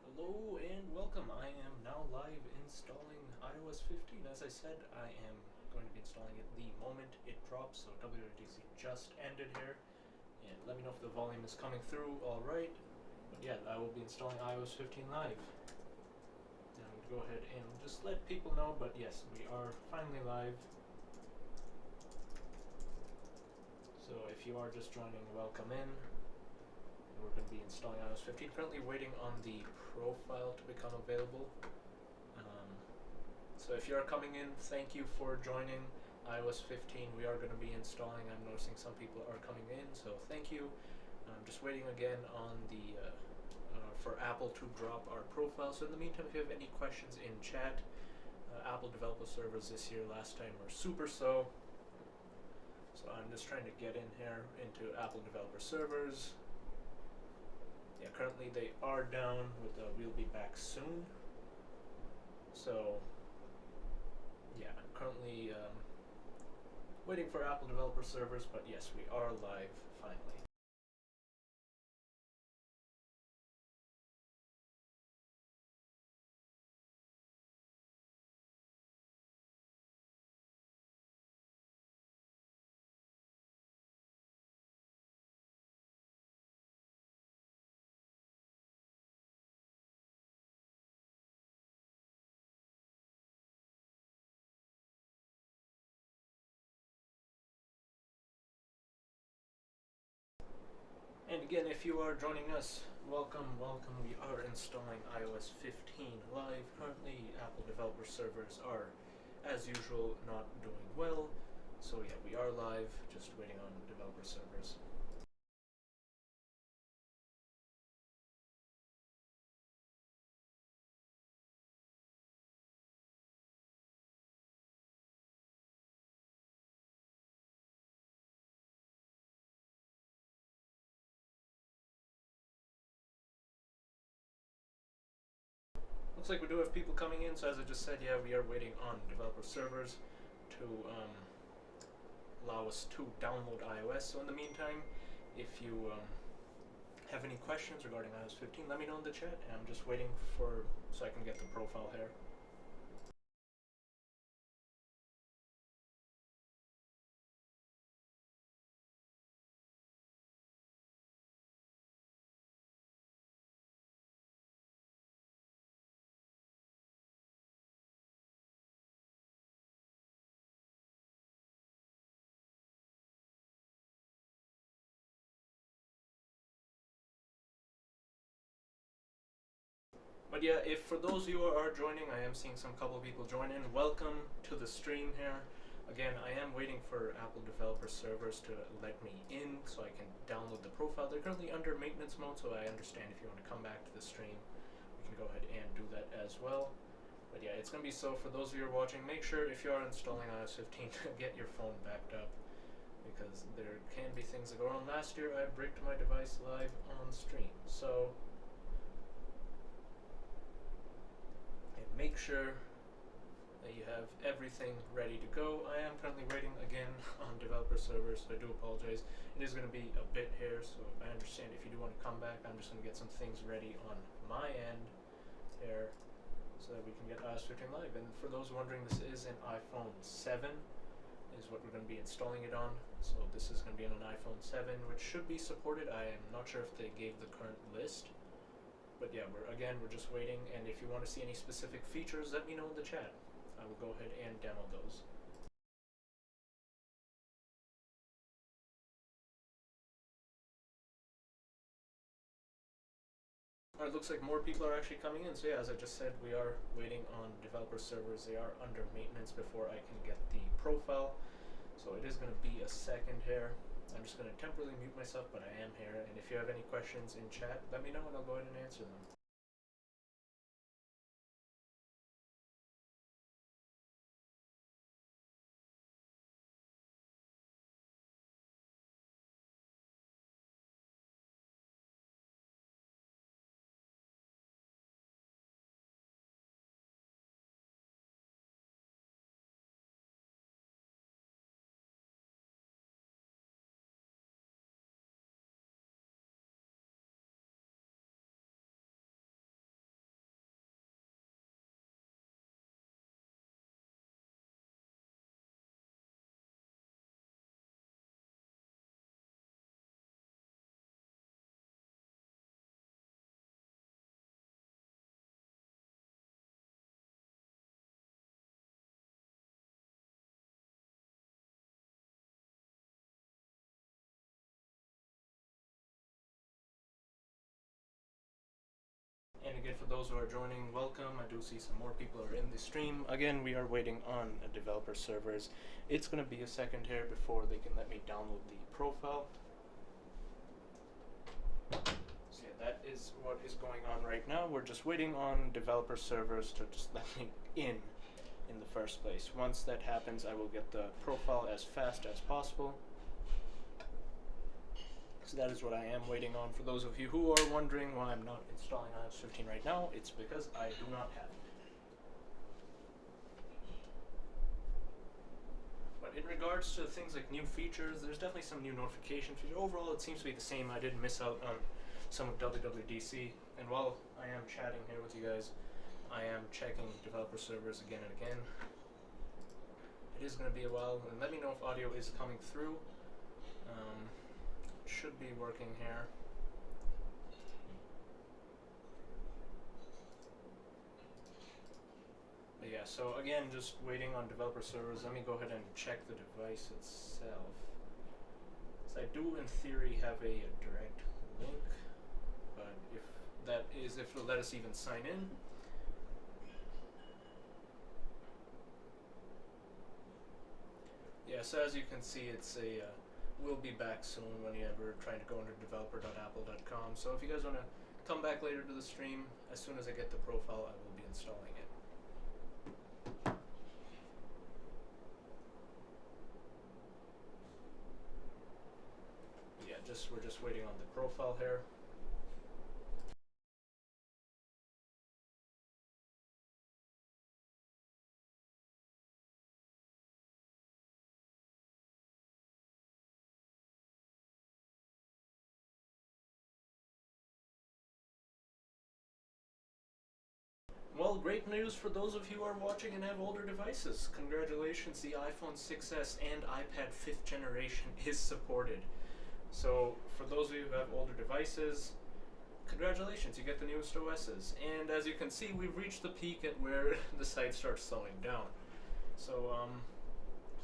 Hello and welcome. I am now live installing iOS 15. As I said, I am going to be installing it the moment it drops, so WWDC just ended here. And let me know if the volume is coming through alright. But yeah, I will be installing iOS 15 live. And I'm going to go ahead and just let people know, but yes, we are finally live. So if you are just joining, welcome in. We're going to be installing iOS 15. Currently waiting on the profile to become available. So if you are coming in, thank you for joining iOS 15. We are going to be installing. I'm noticing some people are coming in, so thank you. I'm just waiting again on the for Apple to drop our profile. So in the meantime, if you have any questions in chat, Apple developer servers this year, last time were super slow. So I'm just trying to get in here into Apple developer servers. Yeah, currently they are down with we'll be back soon. So yeah, I'm currently waiting for Apple developer servers, but yes, we are live finally. And again, if you are joining us, welcome, welcome. We are installing iOS 15 live. Currently, Apple developer servers are, as usual, not doing well. So yeah, we are live, just waiting on developer servers. Looks like we do have people coming in, so as I just said, yeah, we are waiting on developer servers to allow us to download iOS. So in the meantime, if you have any questions regarding iOS 15, let me know in the chat, and I'm just waiting for so I can get the profile here. But yeah, if for those of you who are joining, I am seeing some couple of people join in. Welcome to the stream here. Again, I am waiting for Apple developer servers to let me in so I can download the profile. They're currently under maintenance mode, so I understand if you want to come back to the stream, we can go ahead and do that as well. But yeah, it's going to be so for those of you who are watching, make sure if you are installing iOS 15 to get your phone backed up, because there can be things that go wrong. Last year I bricked my device live on stream, so make sure that you have everything ready to go. I am currently waiting again on developer servers, so I do apologize. It is going to be a bit here, so I understand if you do want to come back. I'm just going to get some things ready on my end here so that we can get iOS 15 live. And for those wondering, this is an iPhone 7 is what we're going to be installing it on. So this is going to be on an iPhone 7, which should be supported. I am not sure if they gave the current list. But yeah, we're just waiting, and if you want to see any specific features, let me know in the chat. I will go ahead and demo those. Alright, looks like more people are actually coming in. So yeah, as I just said, we are waiting on developer servers. They are under maintenance before I can get the profile. So it is going to be a second here. I'm just going to temporarily mute myself, but I am here. And if you have any questions in chat, let me know and I'll go ahead and answer them. And again, for those who are joining, welcome. I do see some more people are in the stream. Again, we are waiting on developer servers. It's going to be a second here before they can let me download the profile. So yeah, that is what is going on right now. We're just waiting on developer servers to just let me in the first place. Once that happens, I will get the profile as fast as possible. So that is what I am waiting on. For those of you who are wondering why I'm not installing iOS 15 right now, it's because I do not have it. But in regards to things like new features, there's definitely some new notification features. Overall, it seems to be the same. I didn't miss out on some of WWDC. And while I am chatting here with you guys, I am checking developer servers again and again. It is going to be a while, and let me know if audio is coming through. Should be working here. But yeah, so again, just waiting on developer servers. Let me go ahead and check the device itself. So I do, in theory, have a direct link, but if it'll let us even sign in. Yeah, so as you can see, it's a we'll be back soon whenever trying to go into developer.apple.com. So if you guys want to come back later to the stream, as soon as I get the profile, I will be installing it. Yeah, we're just waiting on the profile here. Well, great news for those of you who are watching and have older devices. Congratulations, the iPhone 6s and iPad 5th generation is supported. So for those of you who have older devices, congratulations, you get the newest OSs. And as you can see, we've reached the peak at where the site starts slowing down. So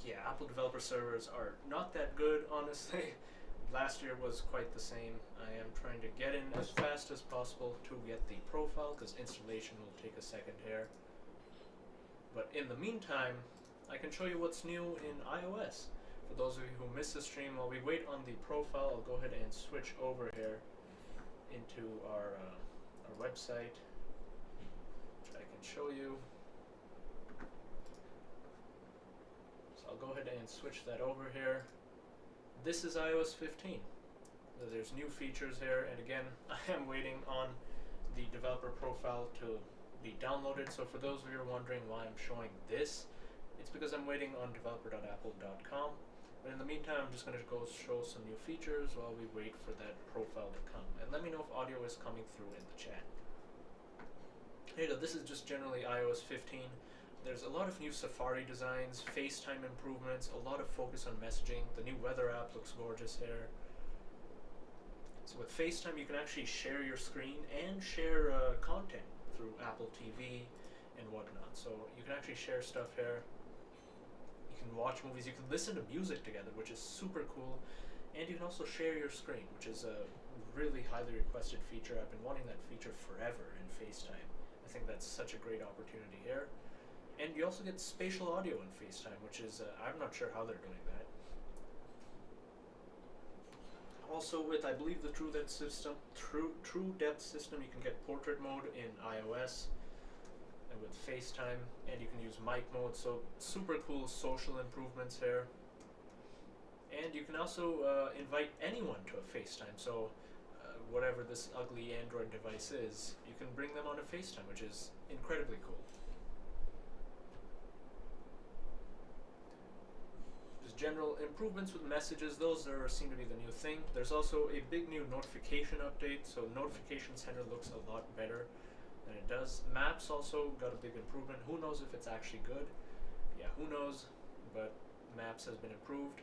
yeah, Apple developer servers are not that good, honestly. Last year was quite the same. I am trying to get in as fast as possible to get the profile, because installation will take a second here. But in the meantime, I can show you what's new in iOS. For those of you who missed the stream, while we wait on the profile, I'll go ahead and switch over here into our website, which I can show you. So I'll go ahead and switch that over here. This is iOS 15. There's new features here, and again, I am waiting on the developer profile to be downloaded. So for those of you who are wondering why I'm showing this, it's because I'm waiting on developer.apple.com. But in the meantime, I'm just going to go show some new features while we wait for that profile to come. And let me know if audio is coming through in the chat. Here you go, this is just generally iOS 15. There's a lot of new Safari designs, FaceTime improvements, a lot of focus on messaging. The new weather app looks gorgeous here. So with FaceTime, you can actually share your screen and share content through Apple TV and whatnot. So you can actually share stuff here. You can watch movies, you can listen to music together, which is super cool. And you can also share your screen, which is a really highly requested feature. I've been wanting that feature forever in FaceTime. I think that's such a great opportunity here. And you also get spatial audio in FaceTime, which is, I'm not sure how they're doing that. Also with, I believe, the True Depth system, you can get portrait mode in iOS, and with FaceTime, and you can use mic mode, so super cool social improvements here. And you can also invite anyone to a FaceTime, so whatever this ugly Android device is, you can bring them on a FaceTime, which is incredibly cool. General improvements with messages, those seem to be the new thing. There's also a big new notification update, so Notification Center looks a lot better than it does. Maps also got a big improvement. Who knows if it's actually good? Yeah, who knows, but Maps has been improved.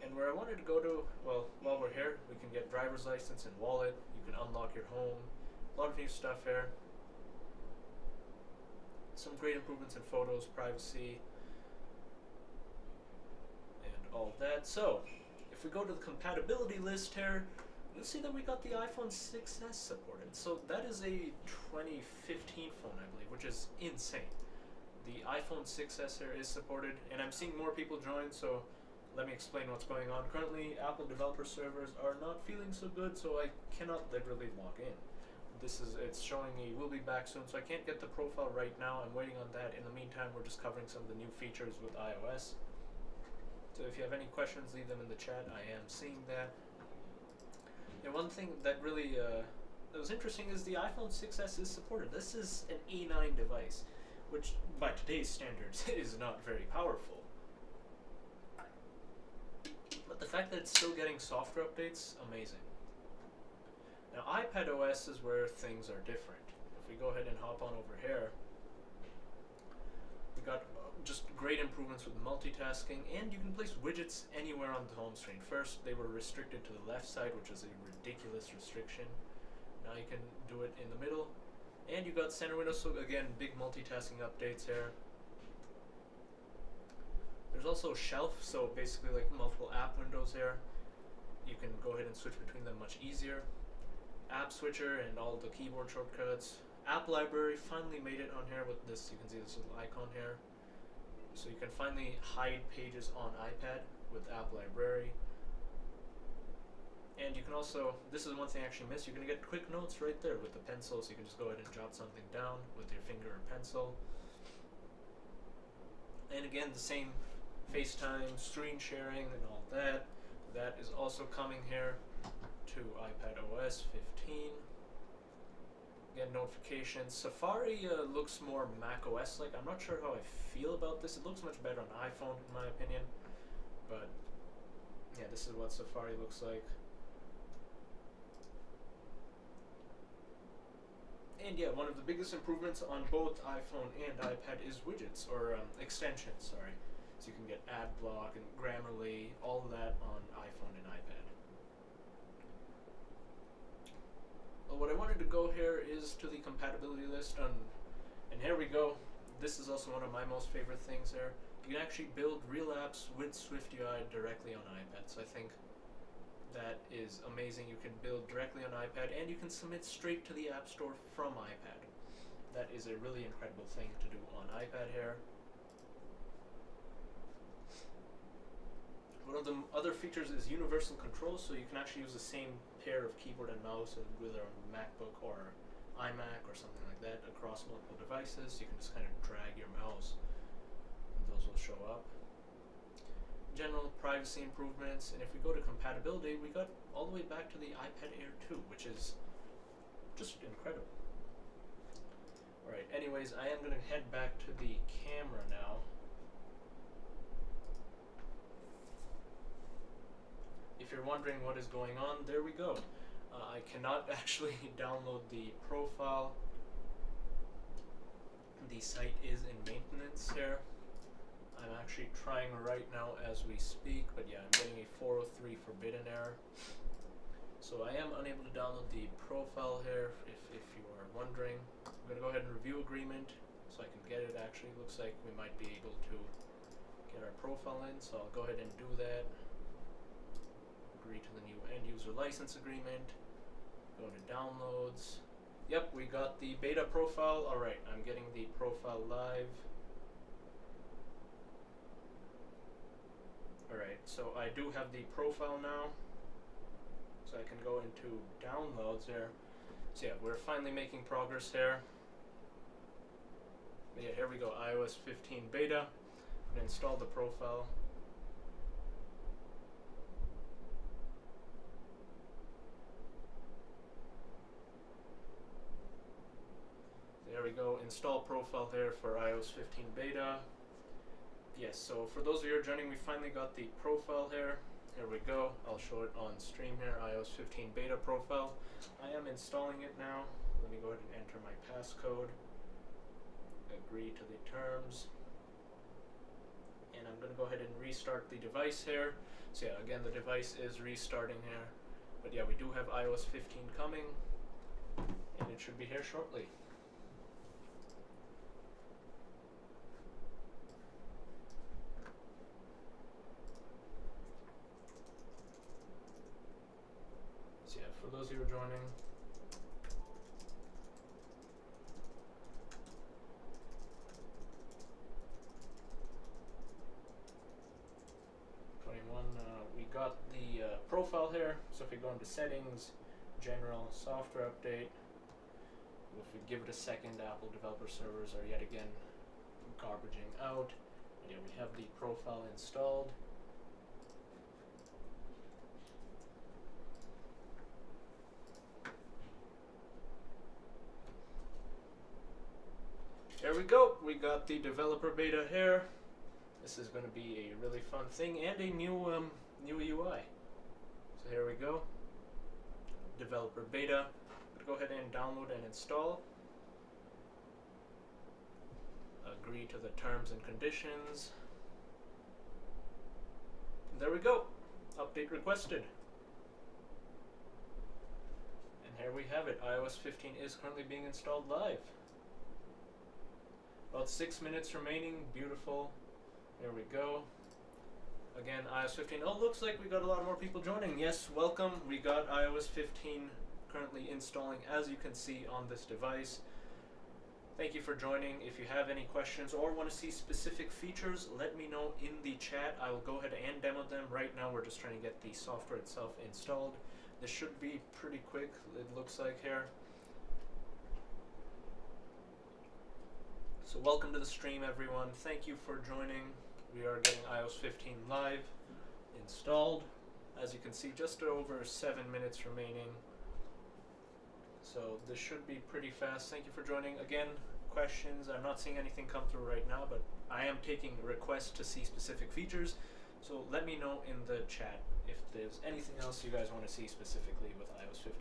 And where I wanted to go to, well, while we're here, we can get driver's license and wallet. You can unlock your home. A lot of new stuff here. Some great improvements in photos, privacy, all that. So if we go to the compatibility list here, You'll see that we got the iPhone 6s supported. So that is a 2015 phone, I believe, which is insane. The iPhone 6s here is supported, and I'm seeing more people join, so let me explain what's going on. Currently, Apple developer servers are not feeling so good, so I cannot literally log in. It's showing me we'll be back soon, so I can't get the profile right now. I'm waiting on that. In the meantime, we're just covering some of the new features with iOS. So if you have any questions, leave them in the chat. I am seeing that. And one thing that really that was interesting is the iPhone 6s is supported. This is an E9 device, which by today's standards is not very powerful. But the fact that it's still getting software updates, amazing. Now iPad OS is where things are different. If we go ahead and hop on over here, we got just great improvements with multitasking, and you can place widgets anywhere on the home screen. First, they were restricted to the left side, which is a ridiculous restriction. Now you can do it in the middle, and you got center window, so again, big multitasking updates here. There's also shelf, so basically like multiple app windows here. You can go ahead and switch between them much easier. App switcher and all the keyboard shortcuts. App library finally made it on here with this. You can see this little icon here. So you can finally hide pages on iPad with app library. And you can also, this is one thing I actually missed, you're going to get quick notes right there with the pencil, so you can just go ahead and jot something down with your finger or pencil. And again, the same FaceTime, screen sharing, and all that. That is also coming here to iPad OS 15. Again, notifications. Safari looks more Mac OS like. I'm not sure how I feel about this. It looks much better on iPhone in my opinion. But yeah, this is what Safari looks like. And yeah, one of the biggest improvements on both iPhone and iPad is widgets, or extensions, sorry. So you can get AdBlock and Grammarly, all of that on iPhone and iPad. Well, what I wanted to go here is to the compatibility list, and here we go. This is also one of my most favorite things there. You can actually build real apps with SwiftUI directly on iPad, so I think that is amazing. You can build directly on iPad, and you can submit straight to the App Store from iPad. That is a really incredible thing to do on iPad here. One of the other features is universal control, so you can actually use the same pair of keyboard and mouse with a MacBook or iMac or something like that across multiple devices. You can just kind of drag your mouse, and those will show up. General privacy improvements, and if we go to compatibility, we got all the way back to the iPad Air 2, which is just incredible. Alright, anyways, I am going to head back to the camera now. If you're wondering what is going on, there we go. I cannot actually download the profile. The site is in maintenance here. I'm actually trying right now as we speak, but yeah, I'm getting a 403 forbidden error. So I am unable to download the profile here, if you are wondering. I'm going to go ahead and review agreement so I can get it. Actually, looks like we might be able to get our profile in, so I'll go ahead and do that. Agree to the new end user license agreement. Go to downloads. Yep, we got the beta profile. Alright, I'm getting the profile live. Alright, so I do have the profile now. So I can go into downloads there. So yeah, we're finally making progress here. Yeah, here we go, iOS 15 beta. I'm gonna install the profile. There we go, install profile there for iOS 15 beta. Yes, so for those of you who are joining, we finally got the profile here. Here we go. I'll show it on stream here, iOS 15 beta profile. I am installing it now. Let me go ahead and enter my passcode. Agree to the terms. And I'm going to go ahead and restart the device here. So yeah, again, the device is restarting here. But yeah, we do have iOS 15 coming, and it should be here shortly. So yeah, those who are joining. We got the profile here. So if we go into settings, general, software update, if we give it a second, Apple developer servers are yet again garbaging out. And yeah, we have the profile installed. There we go. We got the developer beta here. This is going to be a really fun thing and a new UI. So here we go. Developer beta. Go ahead and download and install. Agree to the terms and conditions. There we go. Update requested. And here we have it. iOS 15 is currently being installed live. About 6 minutes remaining. Beautiful. There we go. Again, iOS 15. Oh, looks like we got a lot more people joining. Yes, welcome. We got iOS 15 currently installing, as you can see on this device. Thank you for joining. If you have any questions or want to see specific features, let me know in the chat. I will go ahead and demo them. Right now, we're just trying to get the software itself installed. This should be pretty quick, it looks like here. So welcome to the stream, everyone. Thank you for joining. We are getting iOS 15 live installed. As you can see, just over 7 minutes remaining. So this should be pretty fast. Thank you for joining. Again, questions. I'm not seeing anything come through right now, but I am taking requests to see specific features. So let me know in the chat if there's anything else you guys want to see specifically with iOS 15.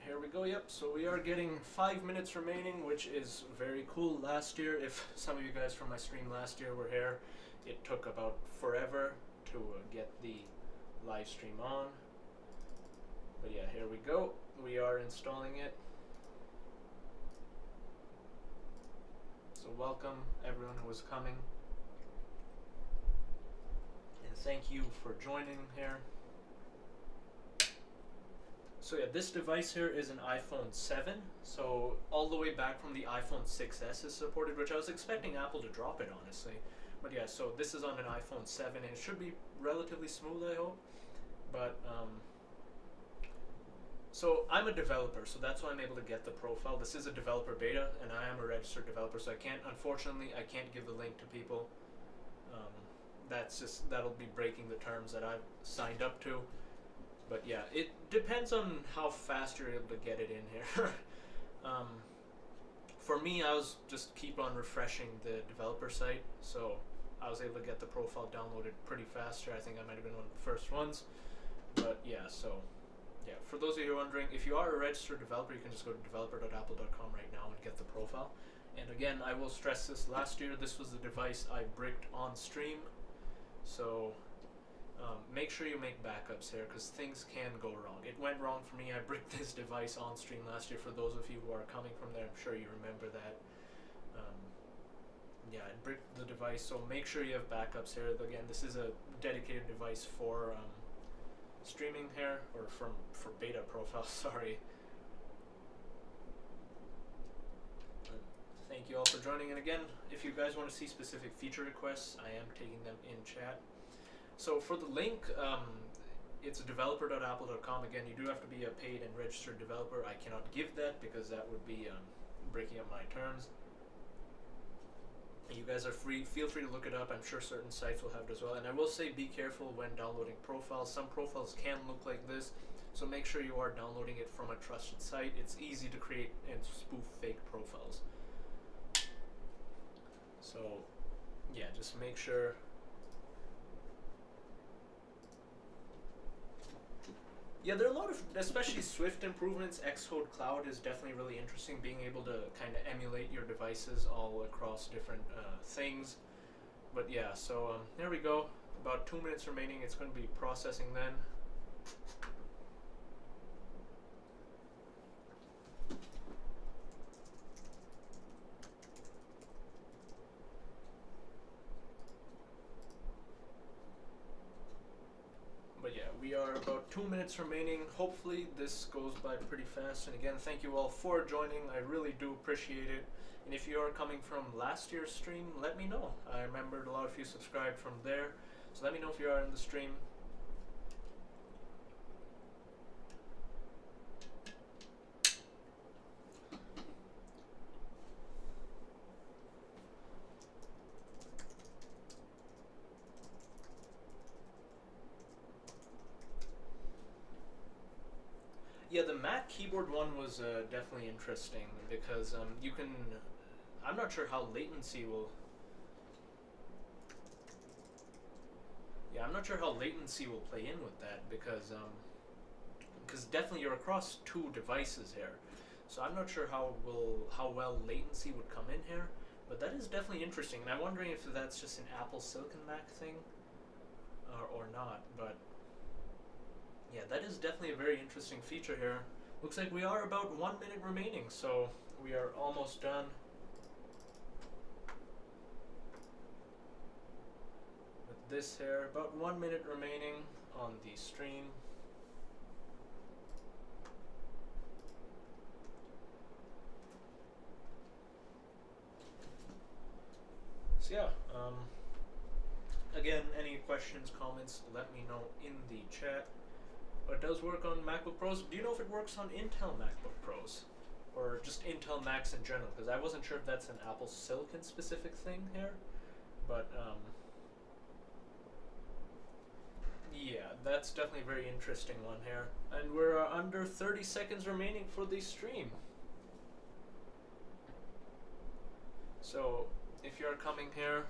Here we go. Yep, so we are getting 5 minutes remaining, which is very cool. Last year, if some of you guys from my stream last year were here, it took about forever to get the live stream on. But yeah, here we go. We are installing it. So welcome everyone who is coming. And thank you for joining here. So yeah, this device here is an iPhone 7, so all the way back from the iPhone 6s is supported, which I was expecting Apple to drop it, honestly. But yeah, so this is on an iPhone 7, and it should be relatively smooth, I hope. But, so I'm a developer, so that's why I'm able to get the profile. This is a developer beta, and I am a registered developer, so unfortunately, I can't give the link to people. That'll be breaking the terms that I've signed up to. But yeah, it depends on how fast you're able to get it in here. For me, I was just keep on refreshing the developer site, so I was able to get the profile downloaded pretty faster. I think I might have been one of the first ones. But yeah, so yeah, for those of you who are wondering, if you are a registered developer, you can just go to developer.apple.com right now and get the profile. And again, I will stress this, last year this was the device I bricked on stream, so make sure you make backups here, because things can go wrong. It went wrong for me. I bricked this device on stream last year. For those of you who are coming from there, I'm sure you remember that. Yeah, I bricked the device, so make sure you have backups here. Again, this is a dedicated device for streaming here, or for beta profile, sorry. Thank you all for joining, and again, if you guys want to see specific feature requests, I am taking them in chat. So for the link, it's developer.apple.com. Again, you do have to be a paid and registered developer. I cannot give that because that would be breaking up my terms. You guys are free. Feel free to look it up. I'm sure certain sites will have it as well. And I will say, be careful when downloading profiles. Some profiles can look like this, so make sure you are downloading it from a trusted site. It's easy to create and spoof fake profiles. So yeah, just make sure. Yeah, there are a lot of, especially Swift improvements. Xcode Cloud is definitely really interesting, being able to kind of emulate your devices all across different things. But yeah, so there we go. About 2 minutes remaining. It's going to be processing then. But yeah, we are about 2 minutes remaining. Hopefully this goes by pretty fast. And again, thank you all for joining. I really do appreciate it. And if you are coming from last year's stream, let me know. I remembered a lot of you subscribed from there. So let me know if you are in the stream. Yeah, the Mac keyboard one was definitely interesting because you can. I'm not sure how latency will. Yeah, I'm not sure how latency will play in with that because definitely you're across two devices here, so I'm not sure how well latency would come in here. But that is definitely interesting, and I'm wondering if that's just an Apple Silicon Mac thing or not. But yeah, that is definitely a very interesting feature here. Looks like we are about 1 minute remaining, so we are almost done. With this here, about 1 minute remaining on the stream. So yeah, again, any questions, comments, let me know in the chat. But it does work on MacBook Pros. Do you know if it works on Intel MacBook Pros? Or just Intel Macs in general? Because I wasn't sure if that's an Apple Silicon specific thing here. But yeah, that's definitely a very interesting one here. And we're under 30 seconds remaining for the stream. So if you're coming here,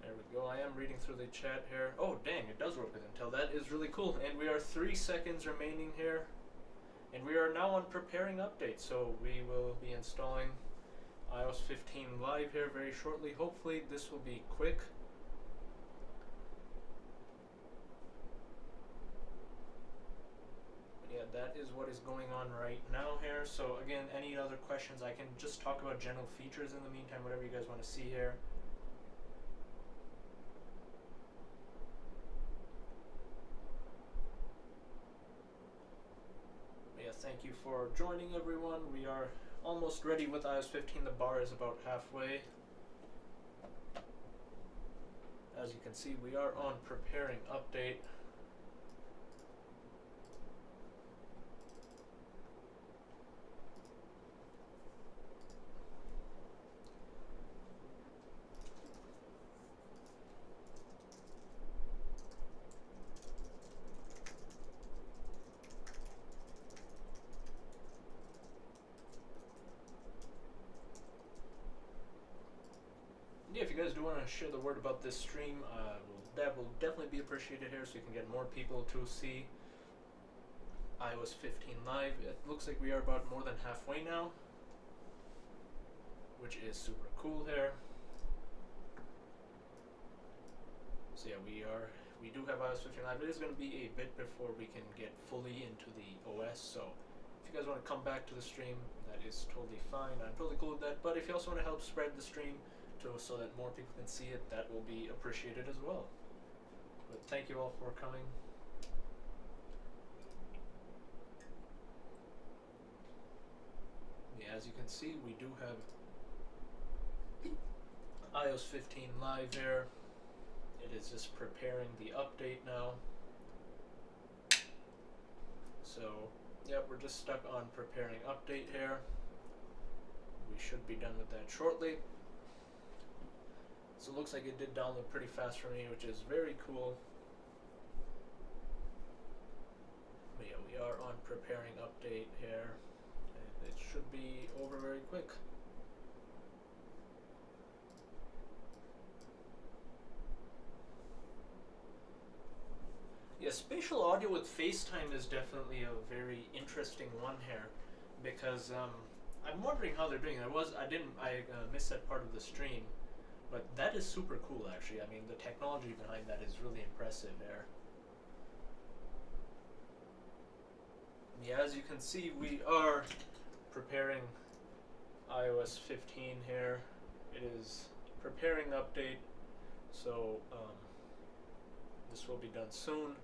there we go. I am reading through the chat here. Oh, dang, it does work with Intel. That is really cool. And we are 3 seconds remaining here. And we are now on preparing updates. So we will be installing iOS 15 live here very shortly. Hopefully this will be quick. But yeah, that is what is going on right now here. So again, any other questions, I can just talk about general features in the meantime, whatever you guys want to see here. But yeah, thank you for joining everyone. We are almost ready with iOS 15. The bar is about halfway. As you can see, we are on preparing update. Yeah, if you guys do want to share the word about this stream, that will definitely be appreciated here, so you can get more people to see iOS 15 live. It looks like we are about more than halfway now, which is super cool here. So yeah, we do have iOS 15 live. It is going to be a bit before we can get fully into the OS, so if you guys want to come back to the stream, that is totally fine. I'm totally cool with that. But if you also want to help spread the stream so that more people can see it, that will be appreciated as well. But thank you all for coming. Yeah, as you can see, we do have iOS 15 live here. It is just preparing the update now. So, yeah, we're just stuck on preparing update here. We should be done with that shortly. So it looks like it did download pretty fast for me, which is very cool. But yeah, we are on preparing update here, and it should be over very quick. Yeah, spatial audio with FaceTime is definitely a very interesting one here, because I'm wondering how they're doing. I missed that part of the stream, but that is super cool actually. I mean, the technology behind that is really impressive there. Yeah, as you can see, we are preparing iOS 15 here. It is preparing update, so this will be done soon.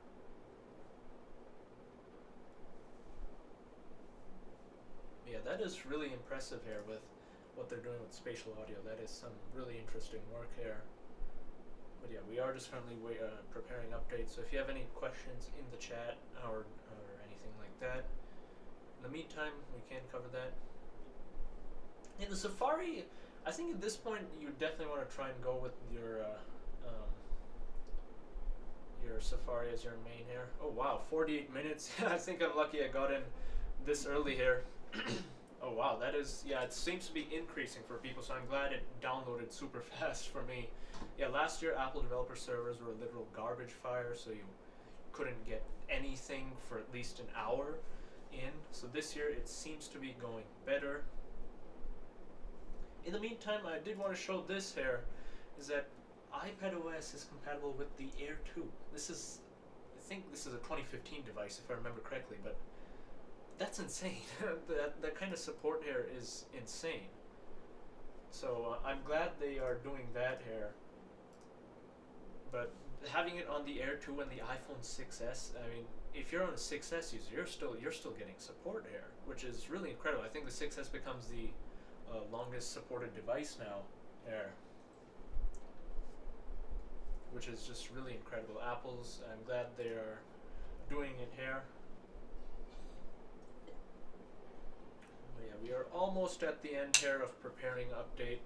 Yeah, that is really impressive here with what they're doing with spatial audio. That is some really interesting work here. But yeah, we are just currently preparing updates. So if you have any questions in the chat or anything like that, in the meantime, we can cover that. In the Safari, I think at this point you definitely want to try and go with your Safari as your main here. Oh wow, 48 minutes. I think I'm lucky I got in this early here. Oh wow, that is, yeah, it seems to be increasing for people, so I'm glad it downloaded super fast for me. Yeah, last year Apple developer servers were a literal garbage fire, so you couldn't get anything for at least an hour in. So this year it seems to be going better. In the meantime, I did want to show this here, is that iPadOS is compatible with the Air 2. This is, I think this is a 2015 device if I remember correctly, but that's insane. that kind of support here is insane. So I'm glad they are doing that here. But having it on the Air 2 and the iPhone 6s, I mean, if you're on a 6s user, you're still getting support here, which is really incredible. I think the 6s becomes the longest supported device now there, which is just really incredible. Apple's, I'm glad they are doing it here. But yeah, we are almost at the end here of preparing update.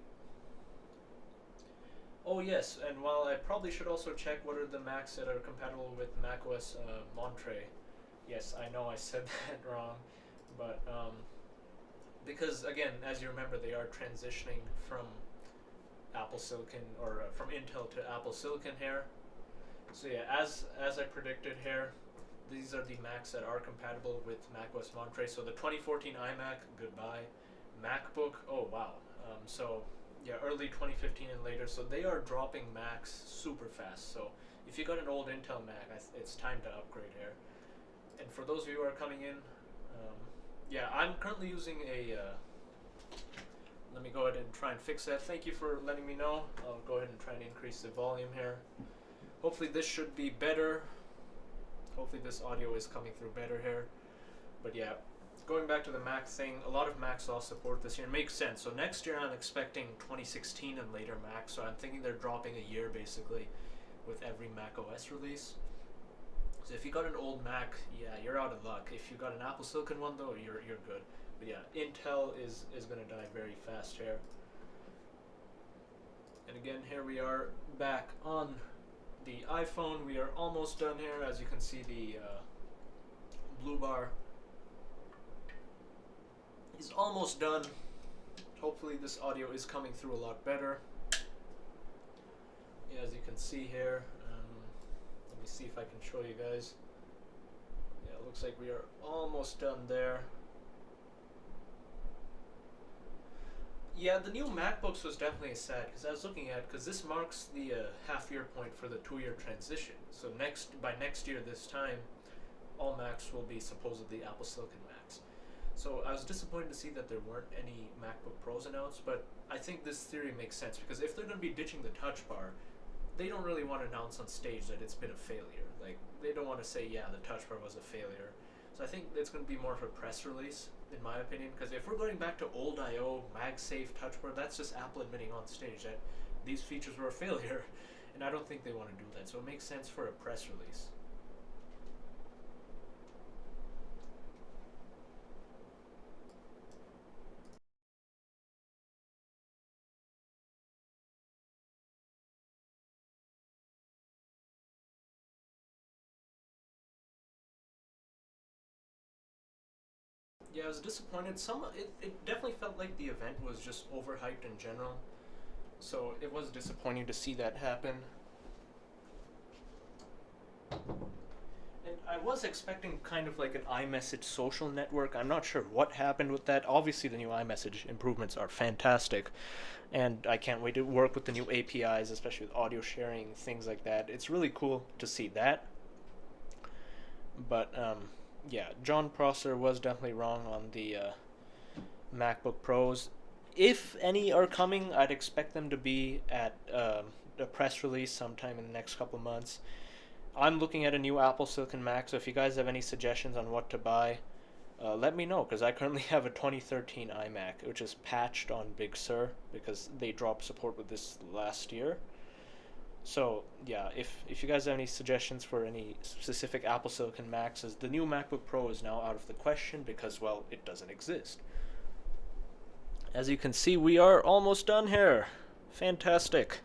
Oh yes, and while I probably should also check what are the Macs that are compatible with macOS Monterey. Yes, I know I said that wrong, but because again, as you remember, they are transitioning from Apple Silicon or from Intel to Apple Silicon here. So yeah, as I predicted here, these are the Macs that are compatible with macOS Monterey. So the 2014 iMac, goodbye. MacBook, oh wow. So yeah, early 2015 and later. So they are dropping Macs super fast. So if you got an old Intel Mac, it's time to upgrade here. And for those of you who are coming in, yeah, I'm currently using a, let me go ahead and try and fix that. Thank you for letting me know. I'll go ahead and try and increase the volume here. Hopefully this should be better. Hopefully this audio is coming through better here. But yeah, going back to the Mac thing, a lot of Macs all support this year. It makes sense. So next year I'm expecting 2016 and later Macs. So I'm thinking they're dropping a year basically with every Mac OS release. So if you got an old Mac, yeah, you're out of luck. If you got an Apple Silicon one though, you're good. But yeah, Intel is gonna die very fast here. And again, here we are back on the iPhone. We are almost done here. As you can see, the blue bar is almost done. Hopefully this audio is coming through a lot better. Yeah, as you can see here, let me see if I can show you guys. Yeah, it looks like we are almost done there. Yeah, the new MacBooks was definitely sad because I was looking at, because this marks the half-year point for the 2-year transition. So by next year this time, all Macs will be supposedly Apple Silicon Macs. So I was disappointed to see that there weren't any MacBook Pros announced, but I think this theory makes sense because if they're going to be ditching the Touch Bar, they don't really want to announce on stage that it's been a failure. Like, they don't want to say, yeah, the Touch Bar was a failure. So I think it's going to be more of a press release, in my opinion, because if we're going back to old I/O, MagSafe, Touch Bar, that's just Apple admitting on stage that these features were a failure, and I don't think they want to do that. So it makes sense for a press release. Yeah, I was disappointed. It definitely felt like the event was just overhyped in general. So it was disappointing to see that happen. I was expecting kind of like an iMessage social network. I'm not sure what happened with that. Obviously, the new iMessage improvements are fantastic, and I can't wait to work with the new APIs, especially with audio sharing, things like that. It's really cool to see that. But yeah, John Prosser was definitely wrong on the MacBook Pros. If any are coming, I'd expect them to be at a press release sometime in the next couple of months. I'm looking at a new Apple Silicon Mac, so if you guys have any suggestions on what to buy, let me know, because I currently have a 2013 iMac, which is patched on Big Sur, because they dropped support with this last year. So yeah, if you guys have any suggestions for any specific Apple Silicon Macs, as the new MacBook Pro is now out of the question because, well, it doesn't exist. As you can see, we are almost done here. Fantastic.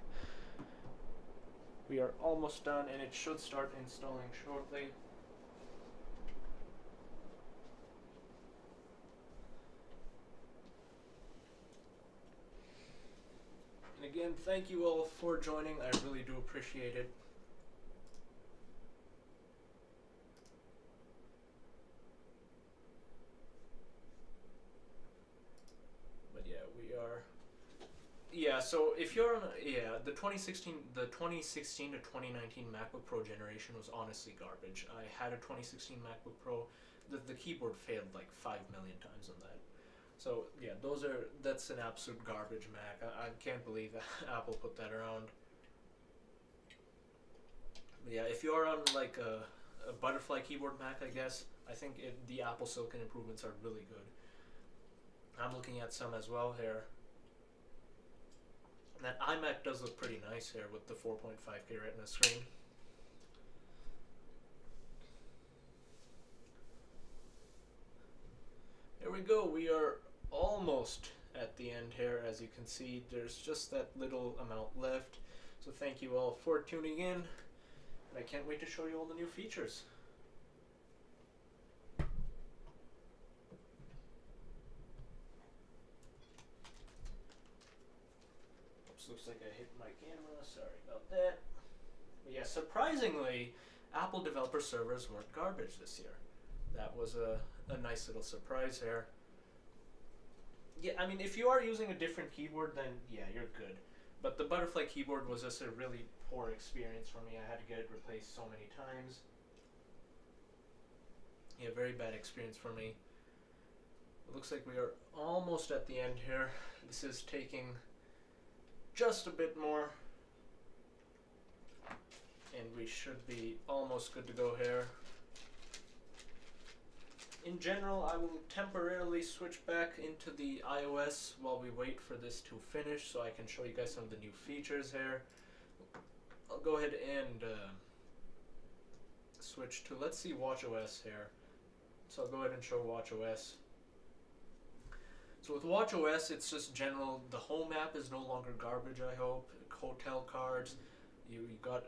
We are almost done, and it should start installing shortly. And again, thank you all for joining. I really do appreciate it. But yeah, we are. Yeah, so if you're on, the 2016 to 2019 MacBook Pro generation was honestly garbage. I had a 2016 MacBook Pro. The keyboard failed like 5 million times on that. So yeah, that's an absolute garbage Mac. I can't believe Apple put that around. But yeah, if you're on like a butterfly keyboard Mac, I guess I think the Apple Silicon improvements are really good. I'm looking at some as well here. And that iMac does look pretty nice here with the 4.5K Retina screen. Here we go. We are almost at the end here. As you can see, there's just that little amount left. So thank you all for tuning in. And I can't wait to show you all the new features. Oops, looks like I hit my camera. Sorry about that. But yeah, surprisingly, Apple developer servers weren't garbage this year. That was a nice little surprise here. Yeah, I mean, if you are using a different keyboard, then yeah, you're good. But the butterfly keyboard was just a really poor experience for me. I had to get it replaced so many times. Yeah, very bad experience for me. It looks like we are almost at the end here. This is taking just a bit more. And we should be almost good to go here. In general, I will temporarily switch back into the iOS while we wait for this to finish so I can show you guys some of the new features here. I'll go ahead and switch to, let's see, watchOS here. So I'll go ahead and show watchOS. So with watchOS, it's just general. The home app is no longer garbage, I hope. Hotel cards. You got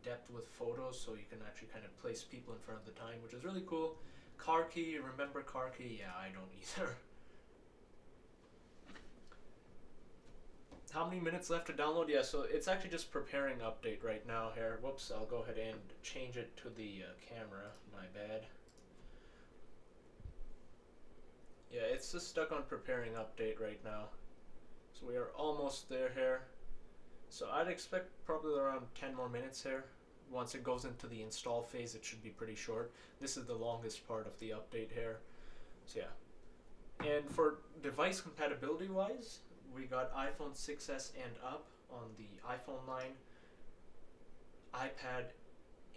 depth with photos, so you can actually kind of place people in front of the time, which is really cool. Car key, remember car key? Yeah, I don't either. How many minutes left to download? Yeah, so it's actually just preparing update right now here. Whoops, I'll go ahead and change it to the camera. My bad. Yeah, it's just stuck on preparing update right now. So we are almost there here. So I'd expect probably around 10 more minutes here. Once it goes into the install phase, it should be pretty short. This is the longest part of the update here. So yeah. And for device compatibility wise, we got iPhone 6s and up on the iPhone line, iPad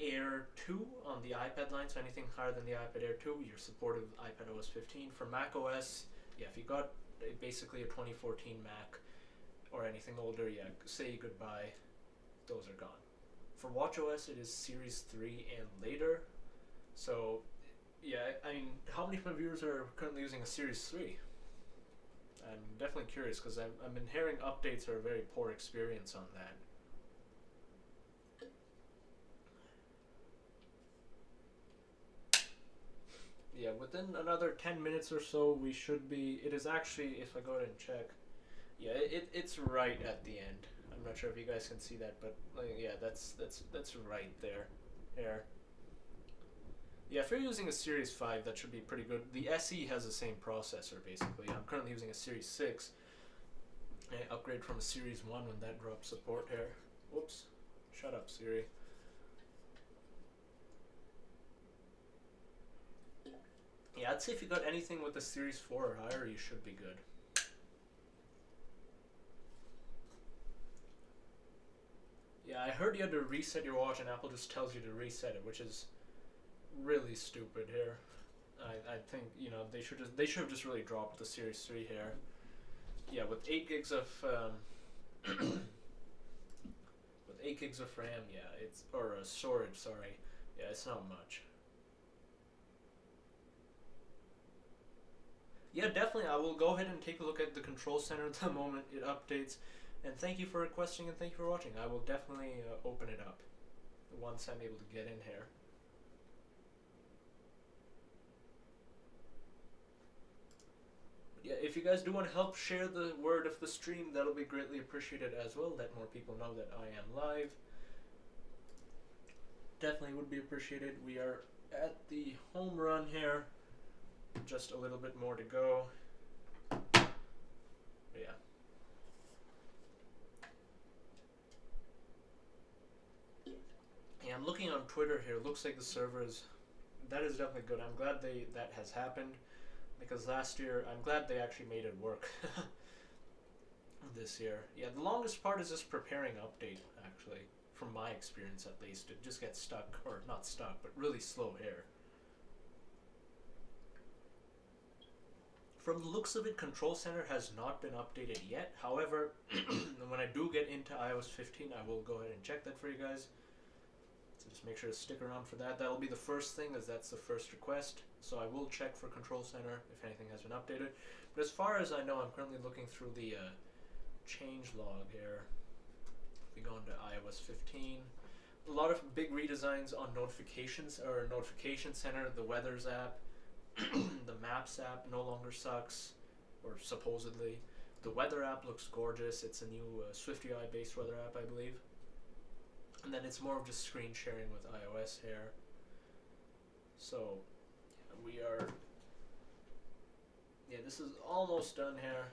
Air 2 on the iPad line, so anything higher than the iPad Air 2, you're supported with iPadOS 15. For macOS, yeah, if you got basically a 2014 Mac or anything older, yeah, say goodbye. Those are gone. For watchOS, it is Series 3 and later. So, yeah, I mean, how many of my viewers are currently using a Series 3? I'm definitely curious because I've been hearing updates are a very poor experience on that. Yeah, within another 10 minutes or so, we should be. It is actually, if I go ahead and check, yeah, it's right at the end. I'm not sure if you guys can see that, but yeah, that's right there. Yeah, if you're using a Series 5, that should be pretty good. The SE has the same processor, basically. I'm currently using a Series 6. I upgrade from a Series 1 when that drops support here. Whoops. Shut up, Siri. Yeah, I'd say if you got anything with the Series 4 or higher, you should be good. Yeah, I heard you had to reset your watch and Apple just tells you to reset it, which is really stupid here. I think, you know, they should have just really dropped the Series 3 here. Yeah, with 8 gigs of with 8 gigs of RAM, yeah, it's or storage, sorry. Yeah, it's not much. Yeah, definitely. I will go ahead and take a look at the control center the moment it updates. And thank you for requesting and thank you for watching. I will definitely open it up once I'm able to get in here. But yeah, if you guys do want to help share the word of the stream, that'll be greatly appreciated as well. Let more people know that I am live. Definitely would be appreciated. We are at the home run here. Just a little bit more to go. But yeah. Yeah, I'm looking on Twitter here. Looks like the servers. That is definitely good. I'm glad that has happened, because last year I'm glad they actually made it work. This year, yeah. The longest part is just preparing update. Actually, from my experience at least, it just gets stuck, or not stuck, but really slow here. From the looks of it, Control Center has not been updated yet. However, when I do get into iOS 15, I will go ahead and check that for you guys. So just make sure to stick around for that. That'll be the first thing, as that's the first request. So I will check for Control Center if anything has been updated. But as far as I know, I'm currently looking through the change log here. If we go into iOS 15, a lot of big redesigns on notifications, or Notification Center, the Weathers app. The Maps app no longer sucks, or supposedly. The Weather app looks gorgeous. It's a new SwiftUI based weather app, I believe. And then it's more of just screen sharing with iOS here. So yeah, we are. Yeah, this is almost done here.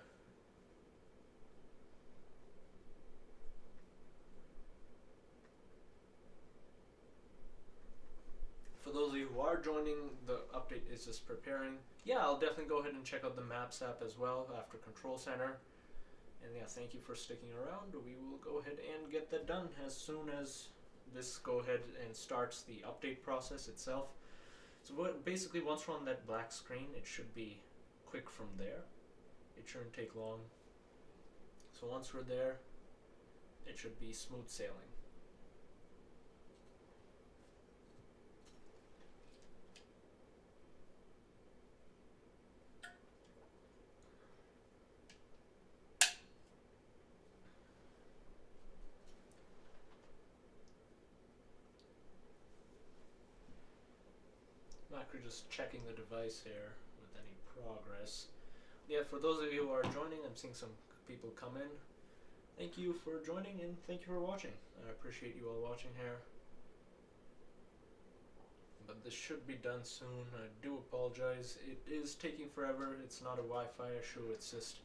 For those of you who are joining, the update is just preparing. Yeah, I'll definitely go ahead and check out the Maps app as well after Control Center. And yeah, thank you for sticking around. We will go ahead and get that done as soon as this go ahead and starts the update process itself. So basically, once we're on that black screen, it should be quick from there. It shouldn't take long. So once we're there, it should be smooth sailing. I'm actually just checking the device here with any progress. Yeah, for those of you who are joining, I'm seeing some people come in. Thank you for joining and thank you for watching. I appreciate you all watching here. But this should be done soon. I do apologize. It is taking forever. It's not a Wi-Fi issue. It's just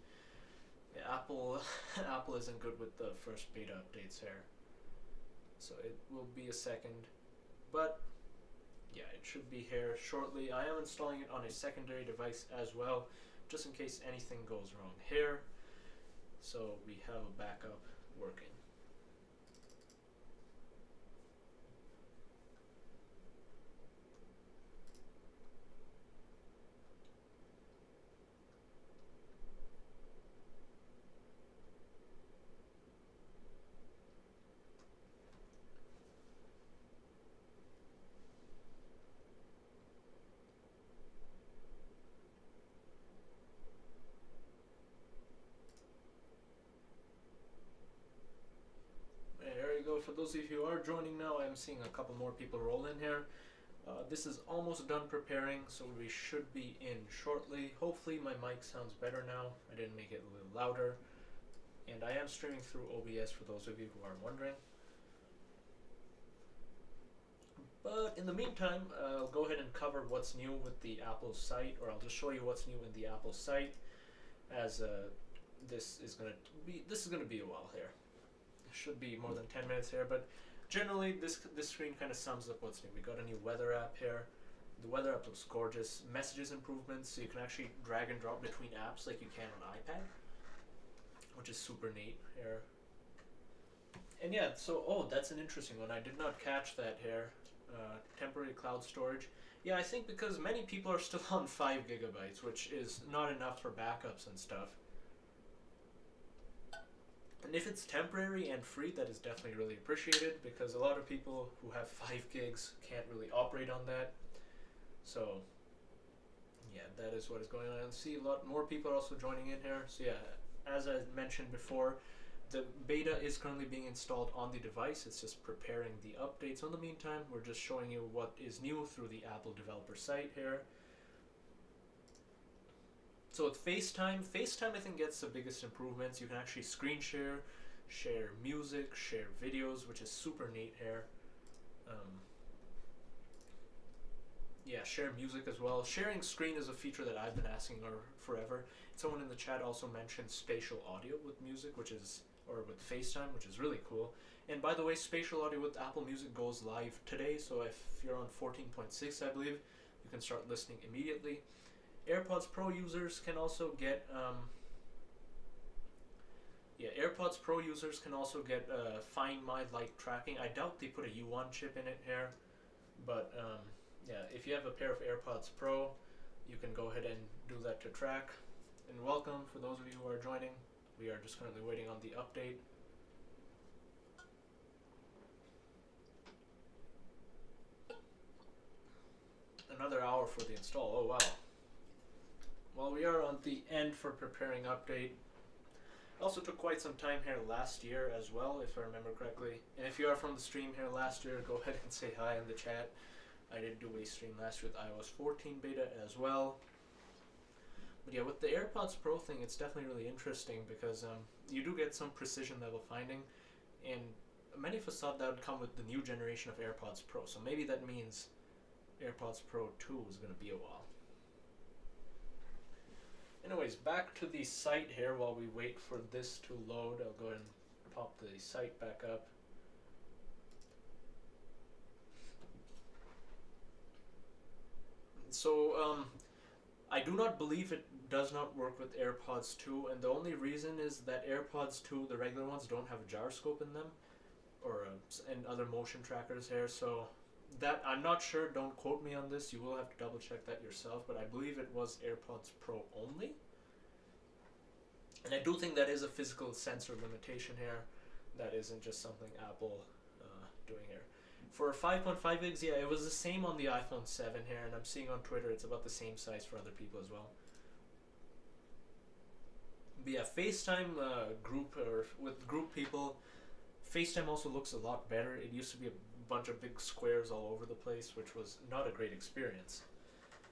Apple isn't good with the first beta updates here. So it will be a second. But yeah, it should be here shortly. I am installing it on a secondary device as well, just in case anything goes wrong here. So we have a backup working. For those of you who are joining now, I'm seeing a couple more people roll in here. This is almost done preparing, so we should be in shortly. Hopefully my mic sounds better now. I didn't make it a little louder. And I am streaming through OBS for those of you who are wondering. But in the meantime, I'll go ahead and cover what's new with the Apple site, or I'll just show you what's new in the Apple site, as this is gonna be a while here. It should be more than 10 minutes here, but generally this screen kind of sums up what's new. We got a new weather app here. The weather app looks gorgeous. Messages improvements, so you can actually drag and drop between apps like you can on iPad, which is super neat here. And yeah, so that's an interesting one. I did not catch that here. Temporary cloud storage. Yeah, I think because many people are still on 5 gigabytes, which is not enough for backups and stuff. And if it's temporary and free, that is definitely really appreciated, because a lot of people who have 5 gigs can't really operate on that. So yeah, that is what is going on. I see a lot more people are also joining in here. So yeah, as I mentioned before, the beta is currently being installed on the device. It's just preparing the updates. So in the meantime, we're just showing you what is new through the Apple developer site here. So with FaceTime I think gets the biggest improvements. You can actually screen share music, share videos, which is super neat here. Yeah, share music as well. Sharing screen is a feature that I've been asking forever. Someone in the chat also mentioned spatial audio with music, or with FaceTime, which is really cool. And by the way, spatial audio with Apple Music goes live today, so if you're on 14.6, I believe, you can start listening immediately. AirPods Pro users can also get AirPods Pro users can also get Find My Light tracking. I doubt they put a U1 chip in it here, but yeah, if you have a pair of AirPods Pro, you can go ahead and do that to track. And welcome for those of you who are joining. We are just currently waiting on the update. Another hour for the install. Oh wow. Well, we are on the end for preparing update. It also took quite some time here last year as well, if I remember correctly. And if you are from the stream here last year, go ahead and say hi in the chat. I did do a stream last year with iOS 14 beta as well. But yeah, with the AirPods Pro thing, it's definitely really interesting because you do get some precision level finding, and many of us thought that would come with the new generation of AirPods Pro. So maybe that means AirPods Pro 2 is going to be a while. Anyways, back to the site here while we wait for this to load. I'll go ahead and pop the site back up. So I do not believe it does not work with AirPods 2, and the only reason is that AirPods 2, the regular ones, don't have a gyroscope in them, or and other motion trackers here. So that I'm not sure. Don't quote me on this. You will have to double check that yourself. But I believe it was AirPods Pro only, and I do think that is a physical sensor limitation here. That isn't just something Apple doing here. For 5.5 gigs, yeah, it was the same on the iPhone 7 here, and I'm seeing on Twitter it's about the same size for other people as well. But yeah, FaceTime with group people, FaceTime also looks a lot better. It used to be a bunch of big squares all over the place, which was not a great experience.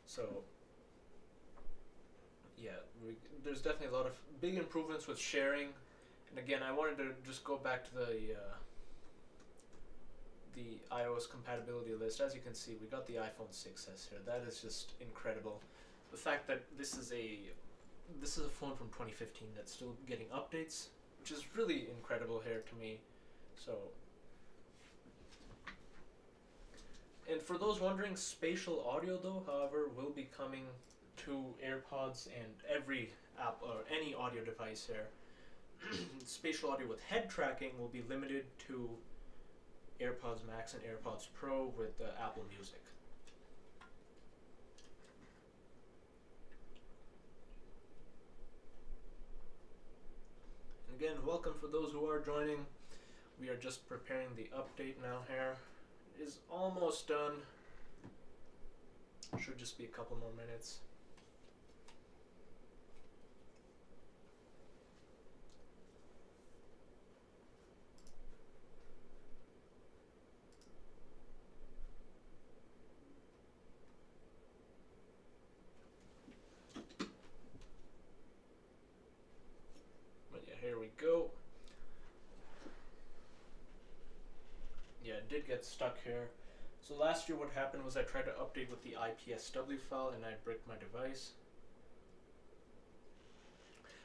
So yeah, there's definitely a lot of big improvements with sharing. And again, I wanted to just go back to the iOS compatibility list. As you can see, we got the iPhone 6s here. That is just incredible. The fact that this is a phone from 2015 that's still getting updates, which is really incredible here to me. So, and for those wondering, spatial audio though, however, will be coming to AirPods and every app or any audio device here. Spatial audio with head tracking will be limited to AirPods Max and AirPods Pro with Apple Music. And again, welcome for those who are joining. We are just preparing the update now here. It is almost done. Should just be a couple more minutes. Here we go. Yeah, it did get stuck here. So last year what happened was I tried to update with the IPSW file and I bricked my device.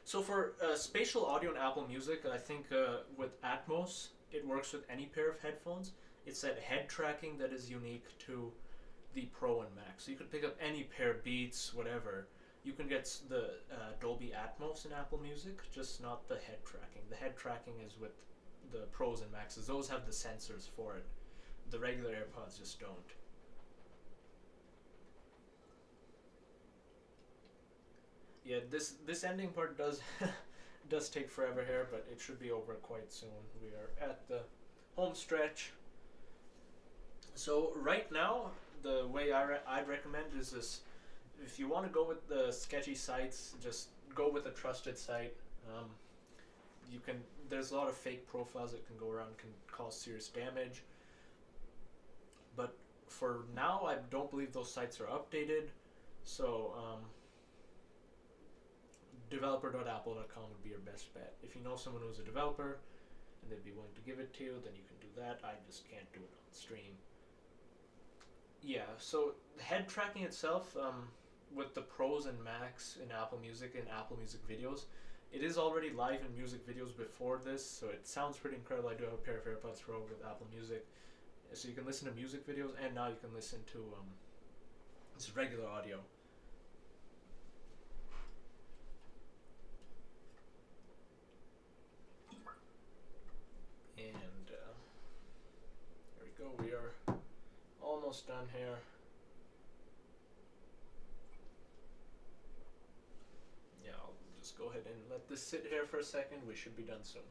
So for spatial audio in Apple Music, I think with Atmos, it works with any pair of headphones. It's that head tracking that is unique to the Pro and Max. So you could pick up any pair, Beats, whatever. You can get the Dolby Atmos in Apple Music, just not the head tracking. The head tracking is with the Pros and Maxes. Those have the sensors for it. The regular AirPods just don't. Yeah, this ending part does does take forever here, but it should be over quite soon. We are at the home stretch. So right now, the way I'd recommend is this: if you want to go with the sketchy sites, just go with a trusted site. Um, you can. There's a lot of fake profiles that can go around, can cause serious damage. But for now, I don't believe those sites are updated. So developer.apple.com would be your best bet. If you know someone who's a developer and they'd be willing to give it to you, then you can do that. I just can't do it on stream. Yeah, so the head tracking itself, with the Pros and Max in Apple Music and Apple Music videos, it is already live in music videos before this, so it sounds pretty incredible. I do have a pair of AirPods Pro with Apple Music, so you can listen to music videos, and now you can listen to this regular audio. And here we go. We are almost done here. Yeah, I'll just go ahead and let this sit here for a second. We should be done soon.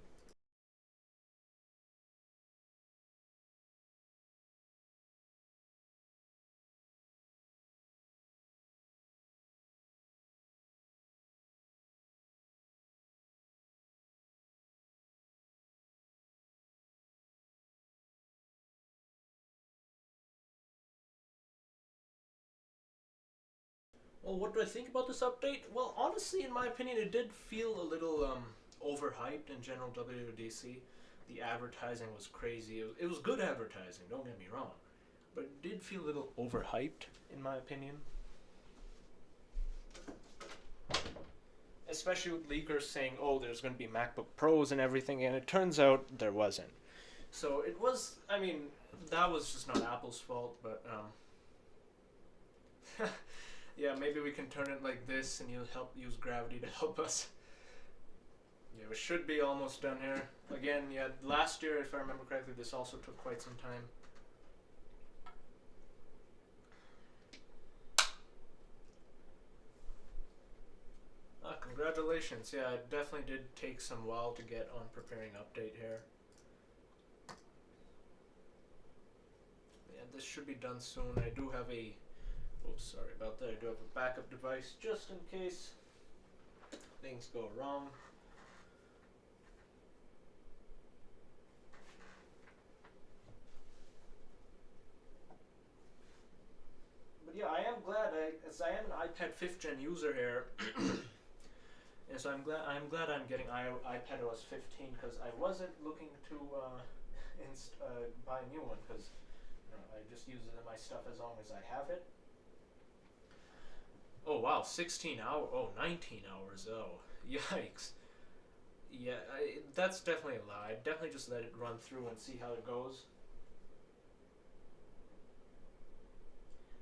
Well, what do I think about this update? Well, honestly, in my opinion, it did feel a little overhyped in general WWDC. The advertising was crazy. It was good advertising, don't get me wrong. But it did feel a little overhyped, in my opinion. Especially with leakers saying, oh, there's going to be MacBook Pros and everything, and it turns out there wasn't. So it was, I mean, that was just not Apple's fault, but yeah, maybe we can turn it like this and you'll help use gravity to help us. Yeah, we should be almost done here. Again, yeah, last year, if I remember correctly, this also took quite some time. Congratulations. Yeah, it definitely did take some while to get on preparing update here. Yeah, this should be done soon. I do have a... Oops, sorry about that. I do have a backup device just in case things go wrong. But yeah, I am glad, as I am an iPad 5th gen user here, and so I'm glad I'm getting iPad OS 15, because I wasn't looking to buy a new one, because I just use my stuff as long as I have it. Oh wow, 16 hours, oh 19 hours, oh, yikes. Yeah, that's definitely a lie. I'd definitely just let it run through and see how it goes.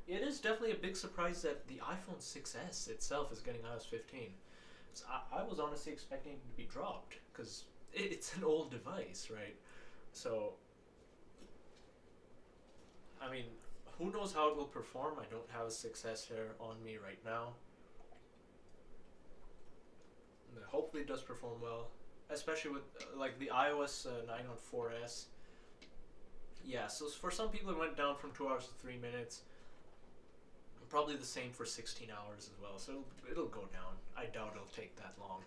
It is definitely a big surprise that the iPhone 6s itself is getting iOS 15. So I was honestly expecting it to be dropped, because it's an old device, right? So, I mean, who knows how it will perform? I don't have a 6s here on me right now. Hopefully it does perform well, especially with like the iOS 9 on 4S. Yeah, so for some people it went down from 2 hours to 3 minutes. Probably the same for 16 hours as well, so it'll go down. I doubt it'll take that long.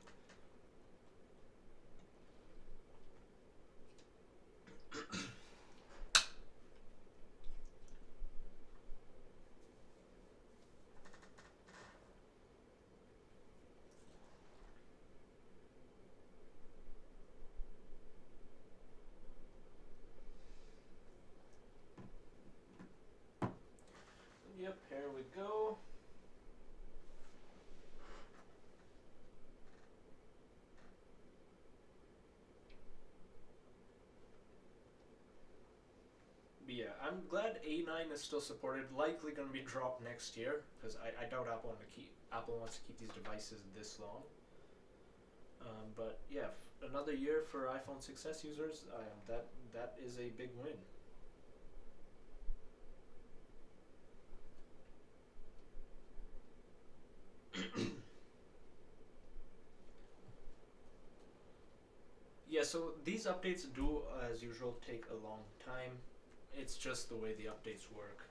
But yeah, I'm glad A9 is still supported. Likely going to be dropped next year because I doubt Apple wants to keep these devices this long. But yeah, another year for iPhone 6s users. That is a big win. Yeah, so these updates do, as usual, take a long time. It's just the way the updates work.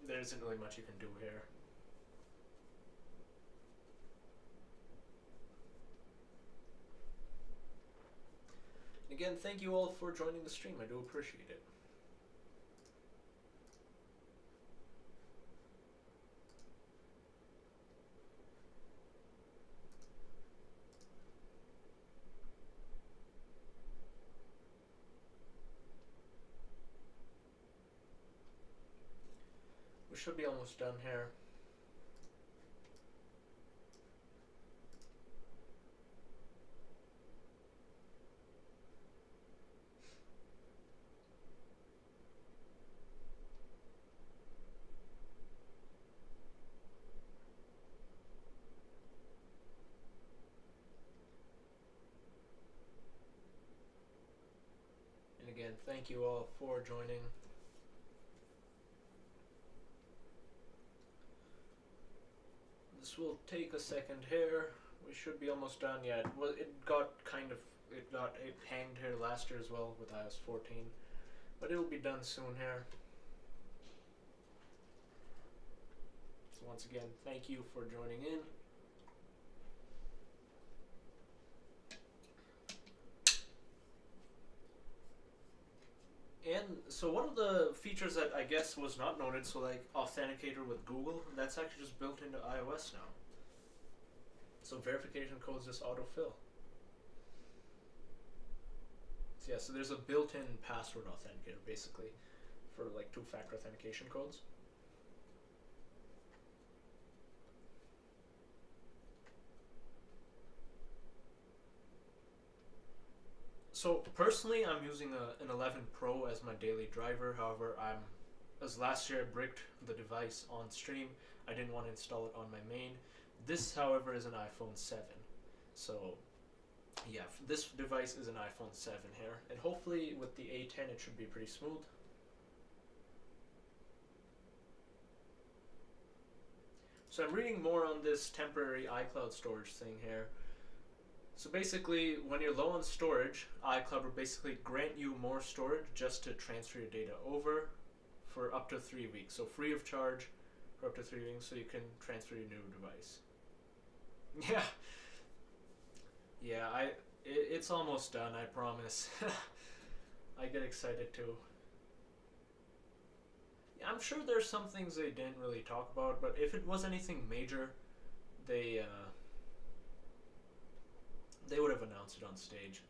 There isn't really much you can do here. Again, thank you all for joining the stream. I do appreciate it. We should be almost done here. And again, thank you all for joining. This will take a second here. We should be almost done yet. Well, it hanged here last year as well with iOS 14, but it will be done soon here. So once again, thank you for joining in. And so one of the features that I guess was not noted, so like Authenticator with Google, that's actually just built into iOS now. So verification codes just autofill. So yeah, so there's a built-in password authenticator basically for like two-factor authentication codes. So personally, I'm using an 11 Pro as my daily driver. However, as last year I bricked the device on stream, I didn't want to install it on my main. This, however, is an iPhone 7. So yeah, this device is an iPhone 7 here, and hopefully with the A10 it should be pretty smooth. So I'm reading more on this temporary iCloud storage thing here. So basically, when you're low on storage, iCloud will basically grant you more storage just to transfer your data over for up to 3 weeks. So free of charge for up to 3 weeks, so you can transfer your new device. Yeah. Yeah, it's almost done, I promise. I get excited too. Yeah, I'm sure there's some things they didn't really talk about, but if it was anything major, they would have announced it on stage.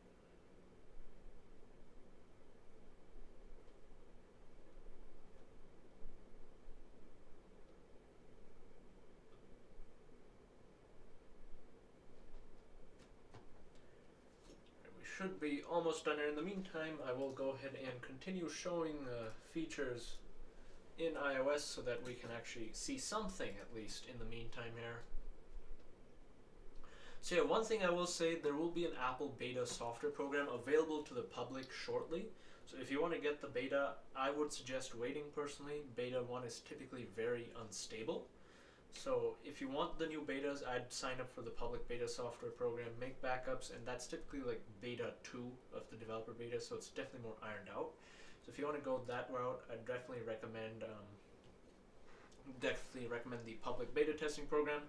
We should be almost done here. In the meantime, I will go ahead and continue showing features in iOS so that we can actually see something at least in the meantime here. So yeah, one thing I will say, there will be an Apple beta software program available to the public shortly. So if you want to get the beta, I would suggest waiting personally. Beta 1 is typically very unstable. So if you want the new betas, I'd sign up for the public beta software program, make backups, and that's typically like beta 2 of the developer beta, so it's definitely more ironed out. So if you want to go that route, I'd definitely recommend the public beta testing program.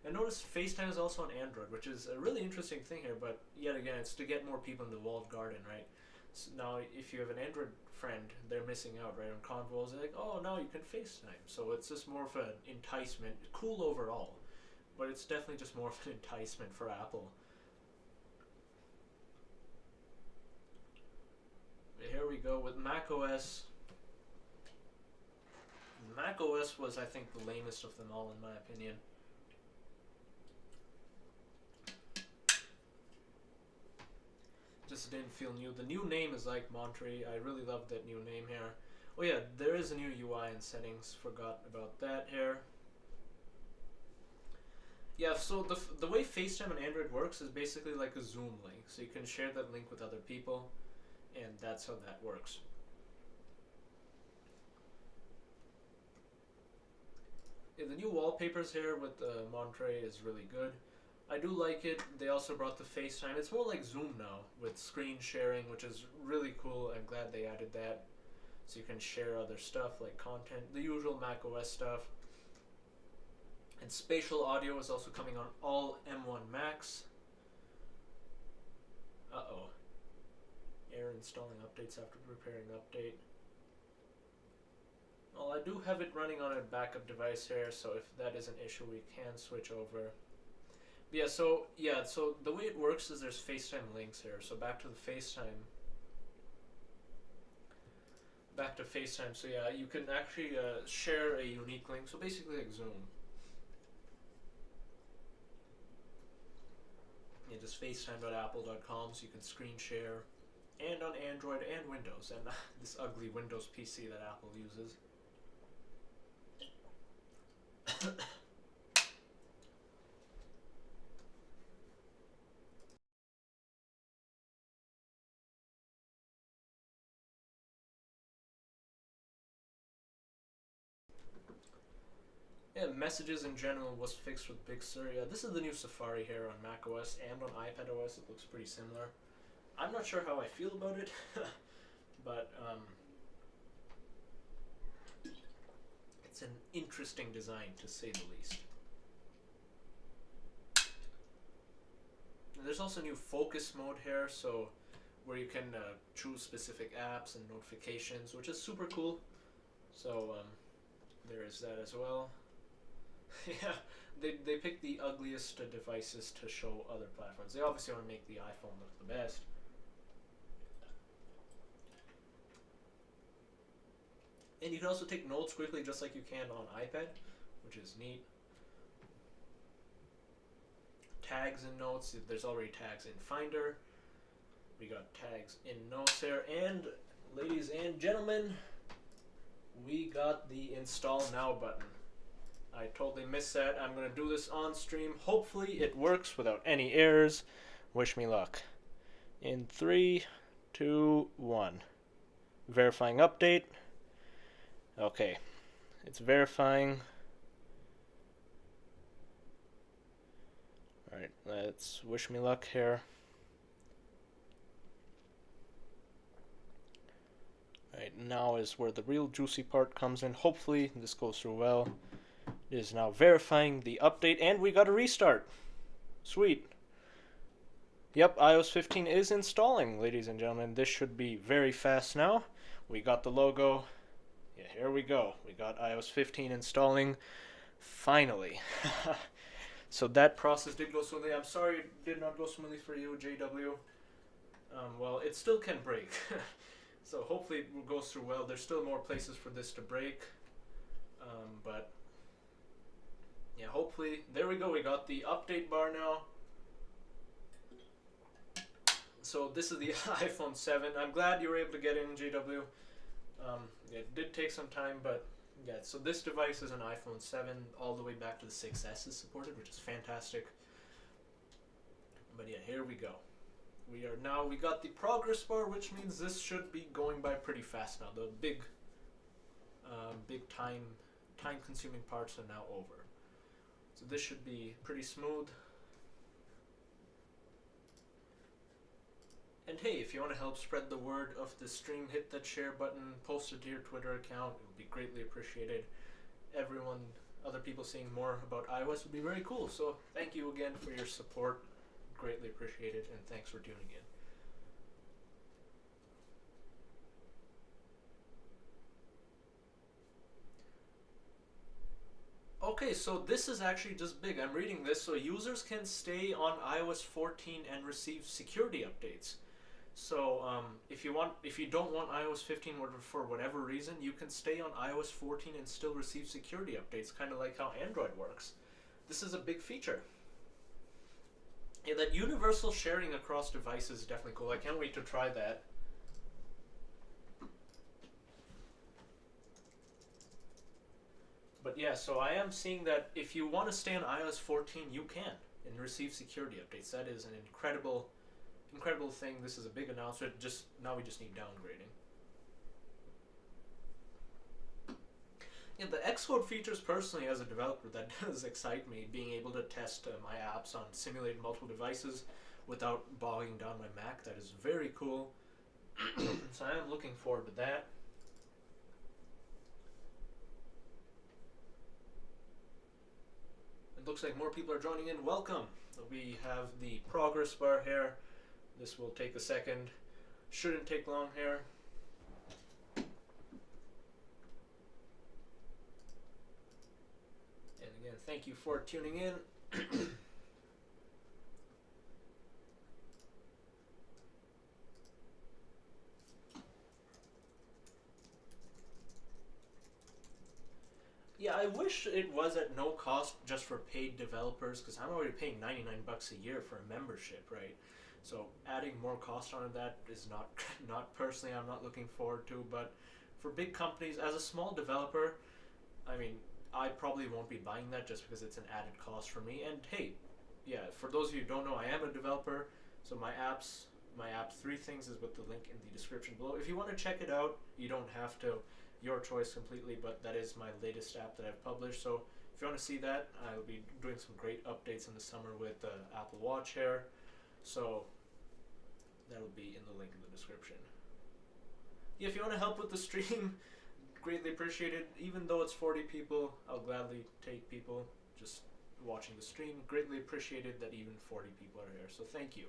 And notice FaceTime is also on Android, which is a really interesting thing here, but yet again, it's to get more people in the walled garden, right? So now, if you have an Android friend, they're missing out, right? On convos, they're like, oh, now you can FaceTime. So it's just more of an enticement. Cool overall, but it's definitely just more of an enticement for Apple. But here we go with macOS. macOS was, I think, the lamest of them all, in my opinion. Just didn't feel new. The new name is like Monterey. I really love that new name here. Oh yeah, there is a new UI in settings. Forgot about that here. Yeah, so the way FaceTime on Android works is basically like a Zoom link. So you can share that link with other people, and that's how that works. Yeah, the new wallpapers here with the Monterey is really good. I do like it. They also brought the FaceTime. It's more like Zoom now with screen sharing, which is really cool. I'm glad they added that. So you can share other stuff like content, the usual Mac OS stuff. And spatial audio is also coming on all M1 Macs. Uh-oh. Error installing updates after preparing update. Well, I do have it running on a backup device here, so if that is an issue, we can switch over. So the way it works is there's FaceTime links here. So back to the FaceTime. Back to FaceTime. So yeah, you can actually share a unique link. So basically like Zoom. Yeah, just FaceTime.apple.com, so you can screen share, and on Android and Windows, and this ugly Windows PC that Apple uses. Yeah, messages in general was fixed with Big Sur. Yeah, this is the new Safari here on macOS and on iPadOS. It looks pretty similar. I'm not sure how I feel about it, but it's an interesting design to say the least. And there's also new focus mode here, so where you can choose specific apps and notifications, which is super cool. So there is that as well. Yeah, they picked the ugliest devices to show other platforms. They obviously want to make the iPhone look the best. And you can also take notes quickly just like you can on iPad, which is neat. Tags in notes, there's already tags in Finder. We got tags in notes here. And ladies and gentlemen, we got the install now button. I totally missed that. I'm going to do this on stream. Hopefully it works without any errors. Wish me luck. In 3, 2, 1. Verifying update. Okay. It's verifying. Alright, let's wish me luck here. Alright, now is where the real juicy part comes in. Hopefully this goes through well. It is now verifying the update, and we got a restart. Sweet. Yep, iOS 15 is installing, ladies and gentlemen. This should be very fast now. We got the logo. Yeah, here we go. We got iOS 15 installing. Finally. So that process did go smoothly. I'm sorry it did not go smoothly for you, JW. Well, it still can break. So hopefully it goes through well. There's still more places for this to break. But yeah, hopefully. There we go. We got the update bar now. So this is the iPhone 7. I'm glad you were able to get in, JW. It did take some time, but yeah. So this device is an iPhone 7 all the way back to the 6S is supported, which is fantastic. But yeah, here we go. We got the progress bar, which means this should be going by pretty fast now. The big time-consuming parts are now over. So this should be pretty smooth. And hey, if you want to help spread the word of the stream, hit that share button, post it to your Twitter account. It would be greatly appreciated. Other people seeing more about iOS would be very cool. So thank you again for your support. Greatly appreciated, and thanks for tuning in. Okay, so this is actually just big. I'm reading this. So users can stay on iOS 14 and receive security updates. So if you don't want iOS 15 for whatever reason, you can stay on iOS 14 and still receive security updates, kind of like how Android works. This is a big feature. Yeah, that universal sharing across devices is definitely cool. I can't wait to try that. But yeah, so I am seeing that if you want to stay on iOS 14, you can and receive security updates. That is an incredible thing. This is a big announcement. Just now, we just need downgrading. Yeah, the Xcode features personally as a developer that does excite me. Being able to test my apps on simulated multiple devices without bogging down my Mac, that is very cool. So I am looking forward to that. It looks like more people are joining in. Welcome. We have the progress bar here. This will take a second. Shouldn't take long here. And again, thank you for tuning in. Yeah, I wish it was at no cost just for paid developers, because I'm already paying $99 a year for a membership, right? So adding more cost on that is not not personally I'm not looking forward to. But for big companies, as a small developer, I mean, I probably won't be buying that just because it's an added cost for me. And hey, yeah, for those of you who don't know, I am a developer, so my app Three Things is with the link in the description below. If you want to check it out, you don't have to. Your choice completely, but that is my latest app that I've published. So if you want to see that, I'll be doing some great updates in the summer with the Apple Watch here. So that'll be in the link in the description. Yeah, if you want to help with the stream, greatly appreciated. Even though it's 40 people, I'll gladly take people just watching the stream. Greatly appreciated that even 40 people are here. So thank you.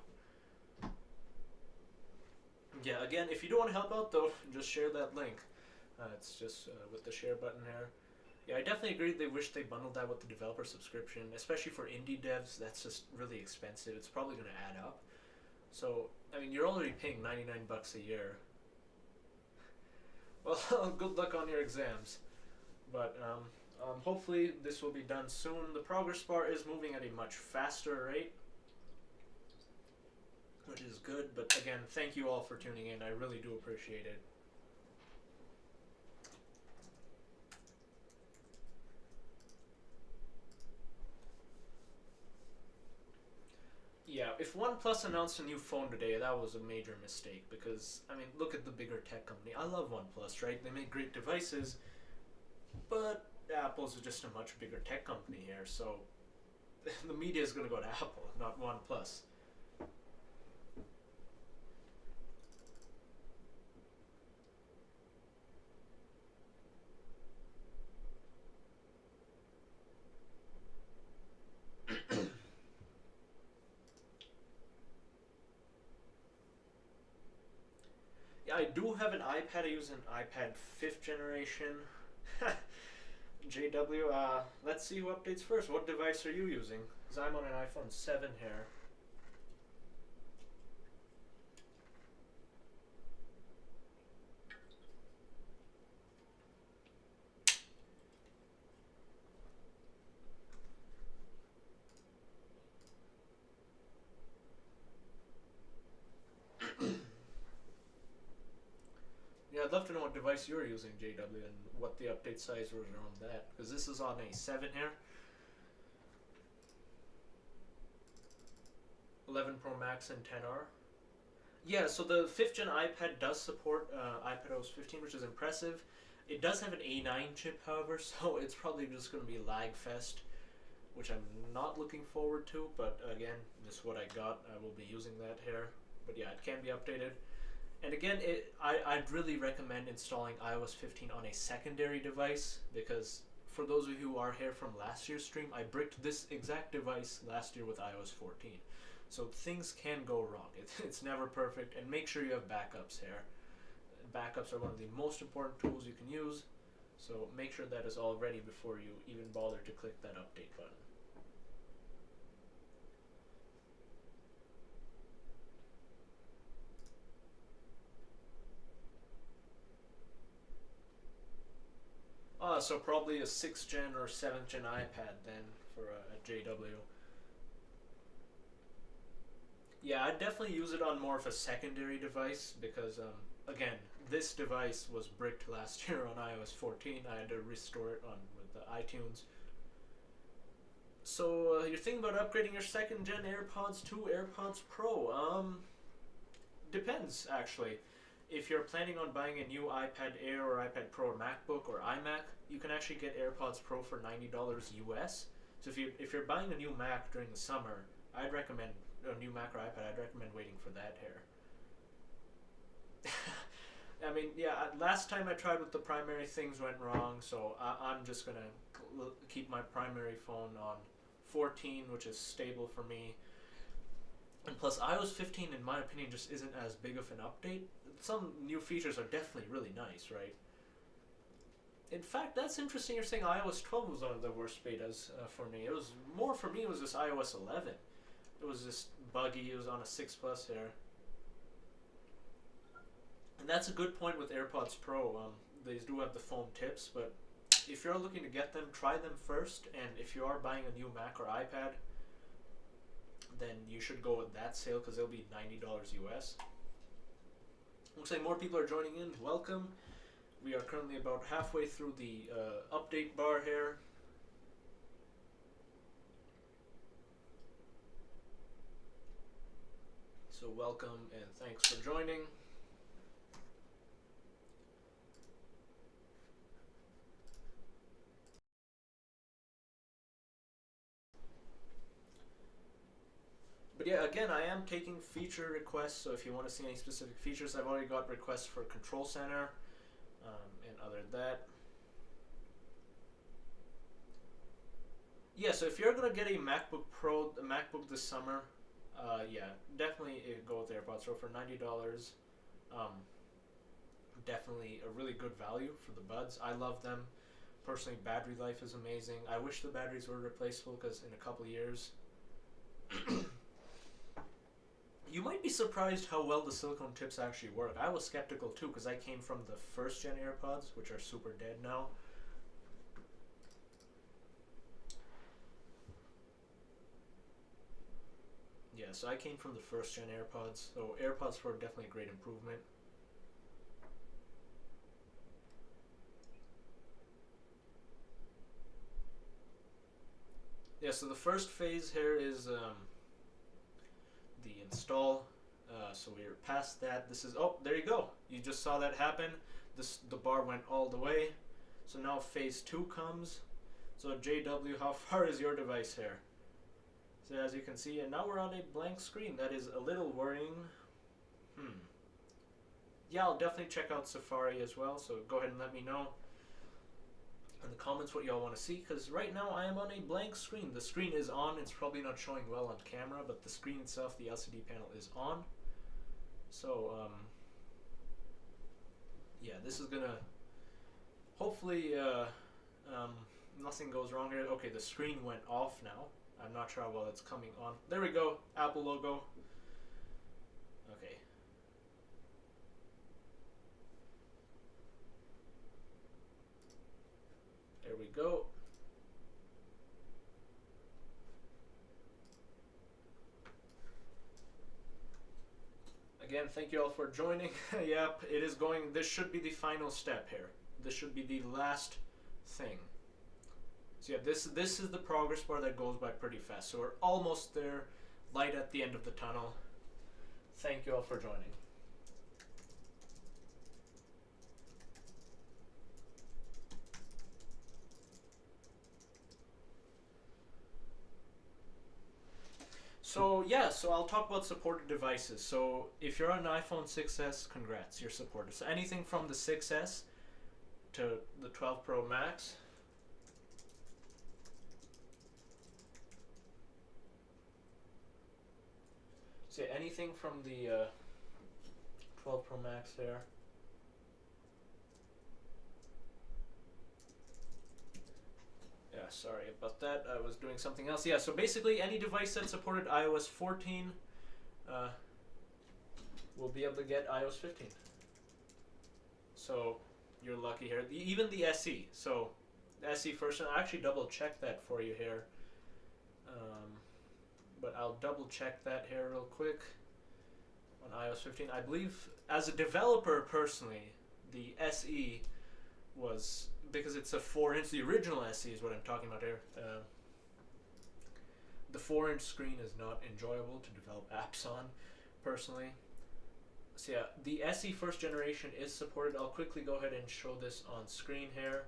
Yeah, again, if you do want to help out though, just share that link. It's just with the share button here. Yeah, I definitely agree. They wish they bundled that with the developer subscription, especially for indie devs. That's just really expensive. It's probably going to add up. So, I mean, you're already paying $99 a year. Well, good luck on your exams. But hopefully this will be done soon. The progress bar is moving at a much faster rate, which is good. But again, thank you all for tuning in. I really do appreciate it. Yeah, if OnePlus announced a new phone today, that was a major mistake because, I mean, look at the bigger tech company. I love OnePlus, right? They make great devices, but Apple's just a much bigger tech company here, so the media is going to go to Apple, not OnePlus. Yeah, I do have an iPad. I use an iPad 5th generation. JW, let's see who updates first. What device are you using? Because I'm on an iPhone 7 here. Yeah, I'd love to know what device you're using, JW, and what the update size was around that. Because this is on a 7 here. 11 Pro Max and 10R. Yeah, so the 5th gen iPad does support iPadOS 15, which is impressive. It does have an A9 chip, however, so it's probably just going to be lag fest, which I'm not looking forward to. But again, this is what I got. I will be using that here. But yeah, it can be updated. And again, I'd really recommend installing iOS 15 on a secondary device, because for those of you who are here from last year's stream, I bricked this exact device last year with iOS 14. So things can go wrong. It's never perfect, and make sure you have backups here. Backups are one of the most important tools you can use, so make sure that is all ready before you even bother to click that update button. So probably a 6th gen or 7th gen iPad then for a JW. Yeah, I'd definitely use it on more of a secondary device because, again, this device was bricked last year on iOS 14. I had to restore it on with the iTunes. So you're thinking about upgrading your second gen AirPods to AirPods Pro. Depends actually. If you're planning on buying a new iPad Air or iPad Pro or MacBook or iMac, you can actually get AirPods Pro for $90 US. So if you're buying a new Mac during the summer, I'd recommend a new Mac or iPad. I'd recommend waiting for that here. I mean, yeah. Last time I tried with the primary, things went wrong. So I'm just gonna keep my primary phone on 14, which is stable for me. And plus, iOS 15, in my opinion, just isn't as big of an update. Some new features are definitely really nice, right? In fact, that's interesting. You're saying iOS 12 was on the worst betas for me. It was more for me. It was just iOS 11. It was just buggy. It was on a 6 Plus here. And that's a good point with AirPods Pro. They do have the foam tips, but if you're looking to get them, try them first. And if you are buying a new Mac or iPad, then you should go with that sale because they'll be $90 US. Looks like more people are joining in. Welcome. We are currently about halfway through the update bar here. So welcome and thanks for joining. But yeah, again, I am taking feature requests, so if you want to see any specific features, I've already got requests for Control Center, and other than that. Yeah, so if you're going to get a MacBook Pro, a MacBook this summer, yeah, definitely go with AirPods Pro for $90. Definitely a really good value for the buds. I love them. Personally, battery life is amazing. I wish the batteries were replaceable because in a couple years... You might be surprised how well the silicone tips actually work. I was skeptical too because I came from the first gen AirPods, which are super dead now. Yeah, so I came from the first gen AirPods, so AirPods Pro are definitely a great improvement. Yeah, so the first phase here is the install. So we're past that. This is, oh, there you go. You just saw that happen. The bar went all the way. So now phase 2 comes. So JW, how far is your device here? So as you can see, and now we're on a blank screen. That is a little worrying. Yeah, I'll definitely check out Safari as well. So go ahead and let me know in the comments what y'all want to see, because right now I am on a blank screen. The screen is on. It's probably not showing well on camera, but the screen itself, the LCD panel, is on. So yeah, this is gonna hopefully nothing goes wrong here. Okay, the screen went off now. I'm not sure how well it's coming on. There we go, Apple logo. Okay. There we go. Again, thank you all for joining. Yep, it is going. This should be the final step here. This should be the last thing. So yeah, this is the progress bar that goes by pretty fast. So we're almost there. Light at the end of the tunnel. Thank you all for joining. So yeah, so I'll talk about supported devices. So if you're on an iPhone 6s, congrats, you're supported. So anything from the 6s to the 12 Pro Max. So yeah, anything from the 12 Pro Max there. Yeah, sorry about that. I was doing something else. Yeah, so basically any device that supported iOS 14 will be able to get iOS 15. So you're lucky here. Even the SE. So the SE first, and I actually double check that for you here. But I'll double check that here real quick on iOS 15. I believe as a developer personally, the SE was because it's a 4-inch. The original SE is what I'm talking about here. The 4-inch screen is not enjoyable to develop apps on, personally. So yeah, the SE first generation is supported. I'll quickly go ahead and show this on screen here.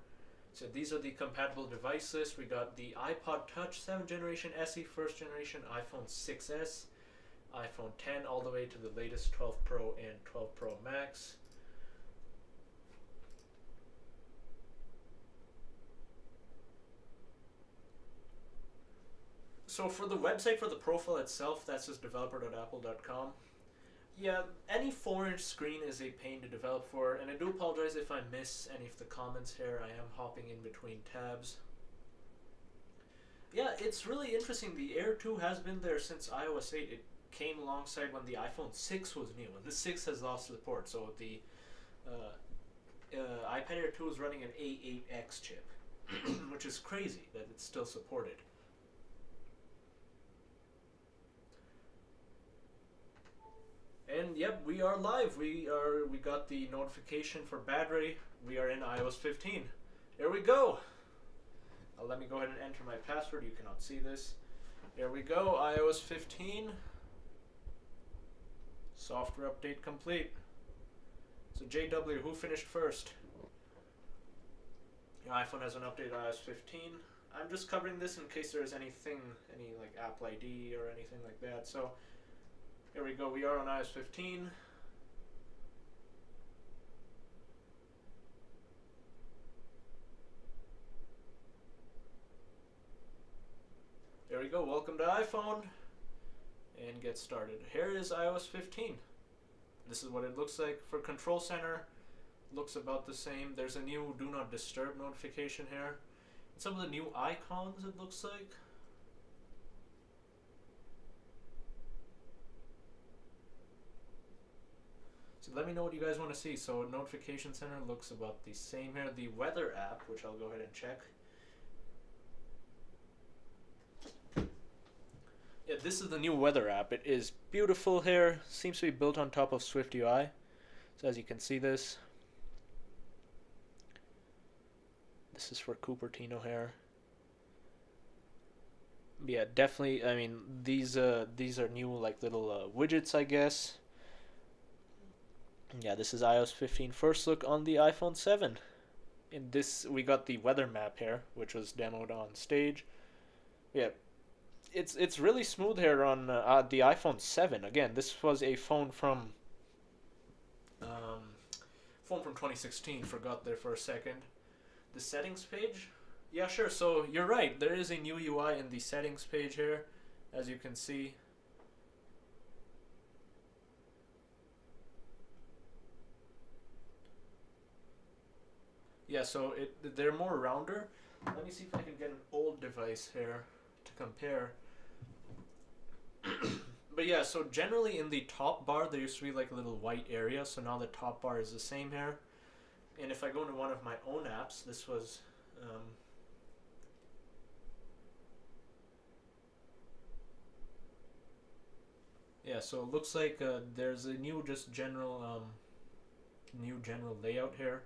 So these are the compatible device lists. We got the iPod Touch 7th generation, SE first generation, iPhone 6s, iPhone 10, all the way to the latest 12 Pro and 12 Pro Max. So for the website for the profile itself, that's just developer.apple.com. Yeah, any 4-inch screen is a pain to develop for, and I do apologize if I miss any of the comments here. I am hopping in between tabs. Yeah, it's really interesting. The Air 2 has been there since iOS 8. It came alongside when the iPhone 6 was new, and the 6 has lost support. So the iPad Air 2 is running an A8X chip, which is crazy that it's still supported. And yep, we are live. We got the notification for battery. We are in iOS 15. There we go. Let me go ahead and enter my password. You cannot see this. There we go. iOS 15. Software update complete. So JW, who finished first? Your iPhone has an update iOS 15. I'm just covering this in case there's anything, any like Apple ID or anything like that. So here we go. We are on iOS 15. There we go. Welcome to iPhone. And get started. Here is iOS 15. This is what it looks like. For Control Center, looks about the same. There's a new Do Not Disturb notification here. And some of the new icons, it looks like. So let me know what you guys want to see. So Notification Center looks about the same here. The Weather app, which I'll go ahead and check. Yeah, this is the new Weather app. It is beautiful here. Seems to be built on top of Swift UI. So as you can see this is for Cupertino here. Yeah, definitely. I mean, these are new like little widgets, I guess. Yeah, this is iOS 15 first look on the iPhone 7. In this, we got the weather map here, which was demoed on stage. Yeah, it's really smooth here on the iPhone 7. Again, this was a phone from 2016. Forgot there for a second. The settings page. Yeah, sure. So you're right. There is a new UI in the settings page here, as you can see. Yeah, so they're more rounder. Let me see if I can get an old device here to compare. But yeah, so generally in the top bar there used to be like a little white area, so now the top bar is the same here. And if I go into one of my own apps, this was yeah, so it looks like there's a new general layout here.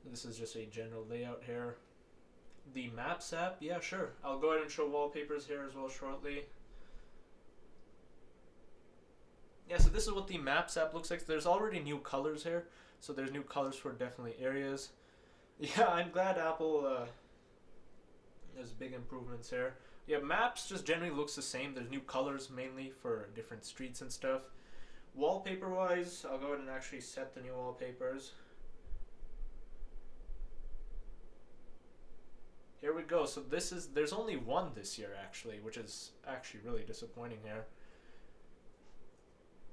This is just a general layout here. The Maps app, yeah, sure. I'll go ahead and show wallpapers here as well shortly. Yeah, so this is what the Maps app looks like. There's already new colors here, so there's new colors for definitely areas. Yeah, I'm glad Apple has big improvements here. Yeah, Maps just generally looks the same. There's new colors mainly for different streets and stuff. Wallpaper wise, I'll go ahead and actually set the new wallpapers. Here we go. So there's only one this year actually, which is actually really disappointing here.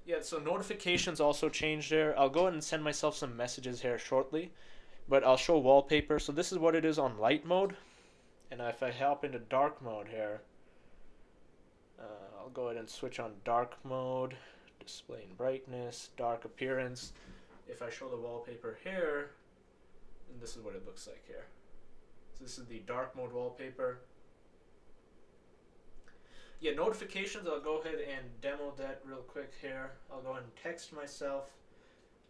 Yeah, so notifications also changed there. I'll go ahead and send myself some messages here shortly, but I'll show wallpaper. So this is what it is on light mode, and if I hop into dark mode here, I'll go ahead and switch on dark mode, display and brightness, dark appearance. If I show the wallpaper here, then this is what it looks like here. So this is the dark mode wallpaper. Yeah, notifications, I'll go ahead and demo that real quick here. I'll go ahead and text myself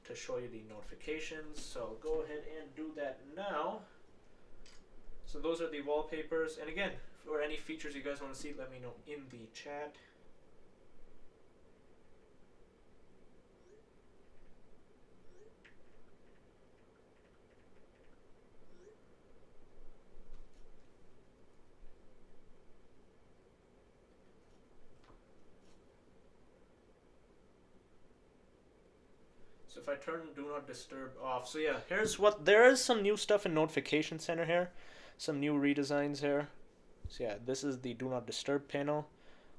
to show you the notifications. So I'll go ahead and do that now. So those are the wallpapers. And again, for any features you guys want to see, let me know in the chat. So if I turn Do Not Disturb off, so yeah, there is some new stuff in Notification Center here, some new redesigns here. So yeah, this is the Do Not Disturb panel.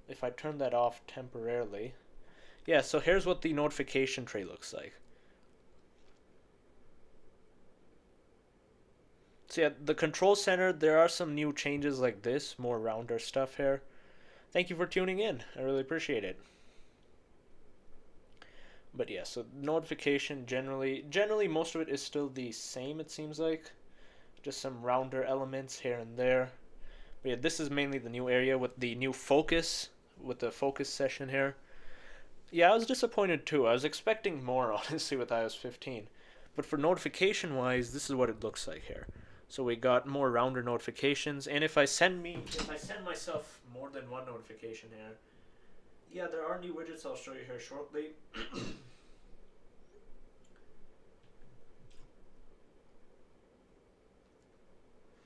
If I turn that off temporarily, yeah, so here's what the notification tray looks like. So yeah, the control center, there are some new changes like this, more rounder stuff here. Thank you for tuning in. I really appreciate it. But yeah, so notification generally most of it is still the same, it seems like. Just some rounder elements here and there. But yeah, this is mainly the new area with the new focus, with the focus session here. Yeah, I was disappointed too. I was expecting more, honestly, with iOS 15. But for notification wise, this is what it looks like here. So we got more rounder notifications, and if I send myself more than one notification here, yeah, there are new widgets I'll show you here shortly.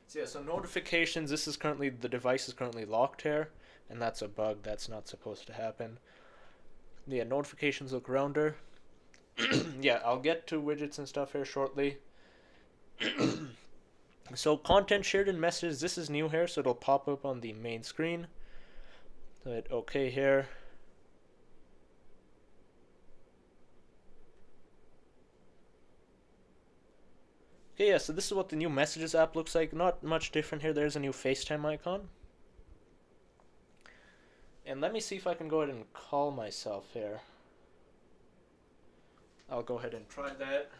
So yeah, so notifications, the device is currently locked here, and that's a bug, that's not supposed to happen. Yeah, notifications look rounder. Yeah, I'll get to widgets and stuff here shortly. So content shared in messages, this is new here, so it'll pop up on the main screen. So hit OK here. Okay, yeah, so this is what the new Messages app looks like. Not much different here. There's a new FaceTime icon. And let me see if I can go ahead and call myself here. I'll go ahead and try that.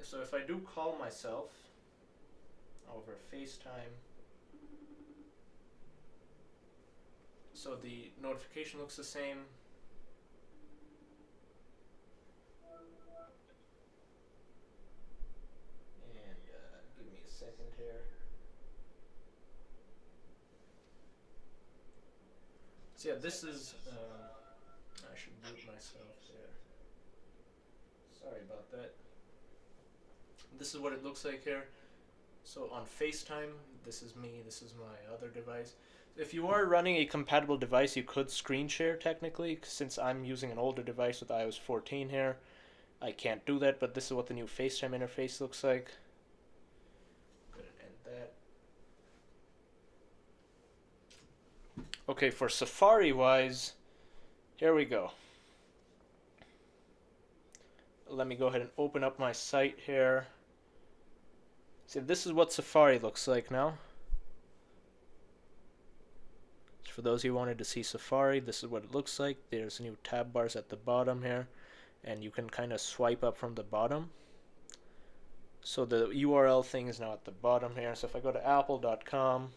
So if I do call myself over FaceTime, so the notification looks the same. So yeah, this is, I should mute myself there. Sorry about that. This is what it looks like here. So on FaceTime, this is me, this is my other device. If you are running a compatible device, you could screen share technically. Since I'm using an older device with iOS 14 here, I can't do that, but this is what the new FaceTime interface looks like. Go ahead and end that. Okay, for Safari wise, here we go. Let me go ahead and open up my site here. See, this is what Safari looks like now. So for those who wanted to see Safari, this is what it looks like. There's new tab bars at the bottom here, and you can kind of swipe up from the bottom. So the URL thing is now at the bottom here. So if I go to apple.com,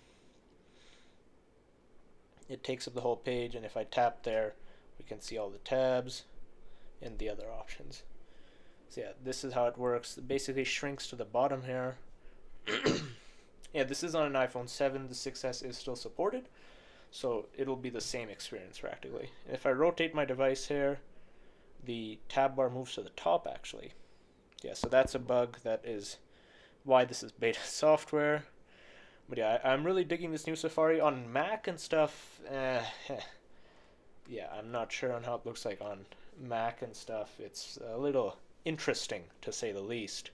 it takes up the whole page, and if I tap there, we can see all the tabs and the other options. So yeah, this is how it works. It basically shrinks to the bottom here. Yeah, this is on an iPhone 7. The 6S is still supported, so it'll be the same experience practically. If I rotate my device here, the tab bar moves to the top actually. Yeah, so that's a bug. That is why this is beta software. But yeah, I'm really digging this new Safari on Mac and stuff. Yeah, I'm not sure on how it looks like on Mac and stuff. It's a little interesting, to say the least.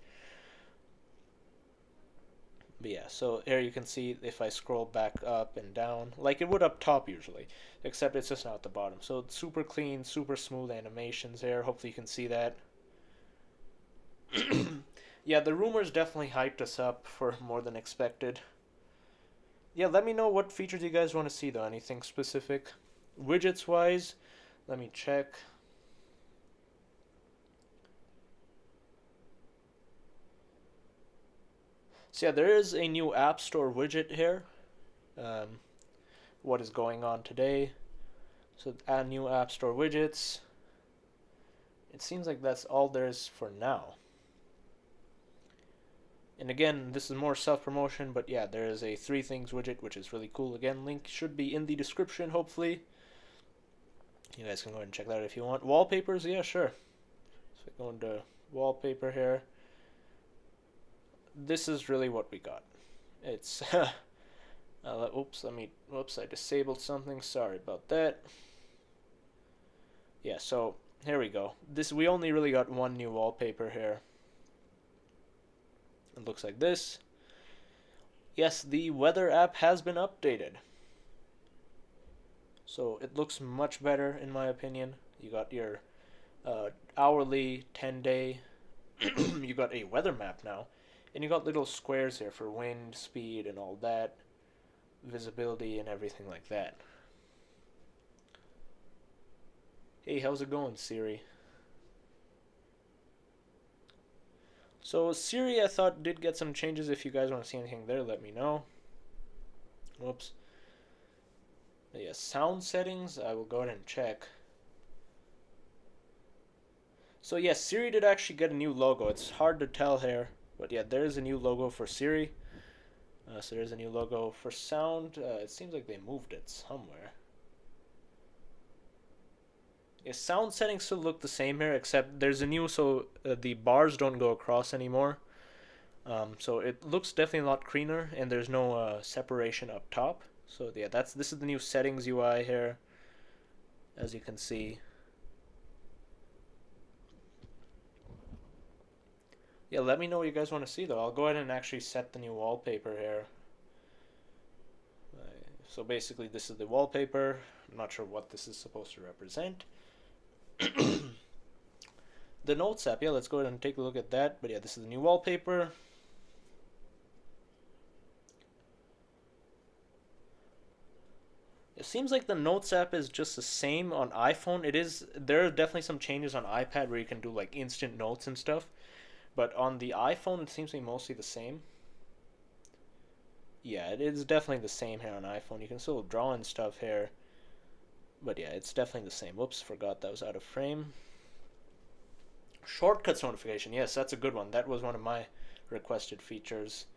But yeah, so here you can see if I scroll back up and down, like it would up top usually, except it's just now at the bottom. So it's super clean, super smooth animations here. Hopefully you can see that. Yeah, the rumors definitely hyped us up for more than expected. Yeah, let me know what features you guys want to see though. Anything specific? Widgets wise, let me check. So yeah, there is a new App Store widget here. What is going on today? So add new App Store widgets. It seems like that's all there is for now. And again, this is more self-promotion, but yeah, there is a 3 things widget, which is really cool. Again, link should be in the description, hopefully. You guys can go ahead and check that out if you want. Wallpapers, yeah, sure. So go into wallpaper here. This is really what we got. It's oops, I disabled something. Sorry about that. Yeah, so here we go. We only really got one new wallpaper here. It looks like this. Yes, the weather app has been updated. So it looks much better in my opinion. You got your hourly, 10-day. You got a weather map now. And you got little squares here for wind, speed, and all that. Visibility and everything like that. Hey, how's it going, Siri? So Siri, I thought, did get some changes. If you guys want to see anything there, let me know. Whoops. But yeah, sound settings, I will go ahead and check. So yes, Siri did actually get a new logo. It's hard to tell here, but yeah, there is a new logo for Siri. So there's a new logo for sound. It seems like they moved it somewhere. Yeah, sound settings still look the same here, except there's a new, so the bars don't go across anymore. So it looks definitely a lot cleaner, and there's no separation up top. So yeah, this is the new settings UI here, as you can see. Yeah, let me know what you guys want to see though. I'll go ahead and actually set the new wallpaper here. So basically this is the wallpaper. I'm not sure what this is supposed to represent. The Notes app, yeah, let's go ahead and take a look at that. But yeah, this is the new wallpaper. It seems like the Notes app is just the same on iPhone. There are definitely some changes on iPad where you can do like instant notes and stuff. But on the iPhone, it seems to be mostly the same. Yeah, it is definitely the same here on iPhone. You can still draw and stuff here. But yeah, it's definitely the same. Whoops, forgot that was out of frame. Shortcuts notification. Yes, that's a good one. That was one of my requested features.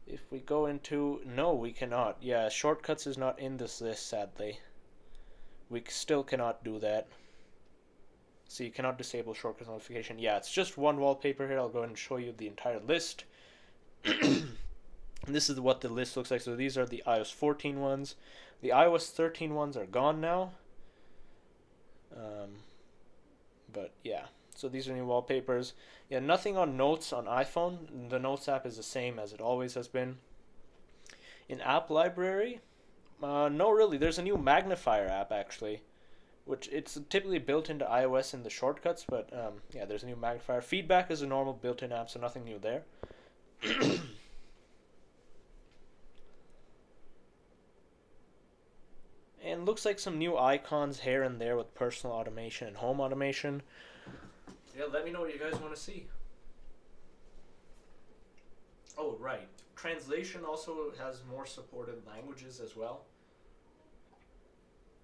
If we go into... No, we cannot. Yeah, shortcuts is not in this list, sadly. We still cannot do that. So you cannot disable shortcuts notification. Yeah, it's just one wallpaper here. I'll go ahead and show you the entire list. This is what the list looks like. So these are the iOS 14 ones. The iOS 13 ones are gone now. But yeah, so these are new wallpapers. Yeah, nothing on Notes on iPhone. The Notes app is the same as it always has been. In App Library, no really. There's a new magnifier app actually, which it's typically built into iOS in the shortcuts, but yeah, there's a new magnifier. Feedback is a normal built-in app, so nothing new there. And looks like some new icons here and there with personal automation and home automation. Yeah, let me know what you guys want to see. Oh, right. Translation also has more supported languages as well.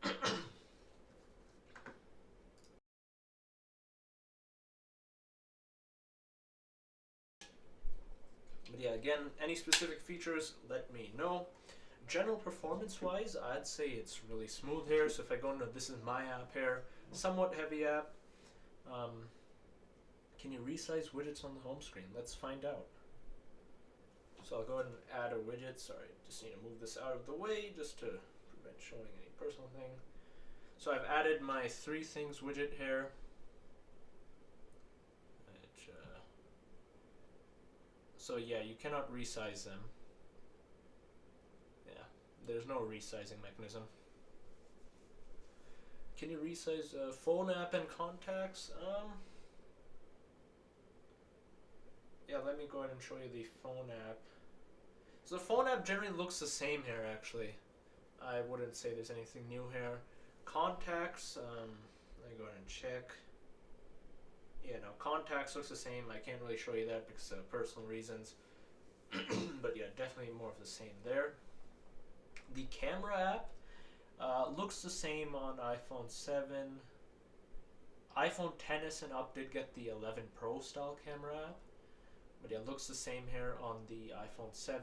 But yeah, again, any specific features, let me know. General performance wise, I'd say it's really smooth here. So if I go into this is my app here, somewhat heavy app. Can you resize widgets on the home screen? Let's find out. So I'll go ahead and add a widget. Sorry, just need to move this out of the way just to prevent showing any personal thing. So I've added my 3 things widget here. Which, so yeah, you cannot resize them. There's no resizing mechanism. Can you resize phone app and contacts? Yeah, let me go ahead and show you the phone app. So the phone app generally looks the same here actually. I wouldn't say there's anything new here. Contacts, let me go ahead and check. Yeah, no, contacts looks the same. I can't really show you that because of personal reasons. But yeah, definitely more of the same there. The camera app looks the same on iPhone 7, iPhone 10s and up did get the 11 Pro style camera app, but yeah, it looks the same here on the iPhone 7.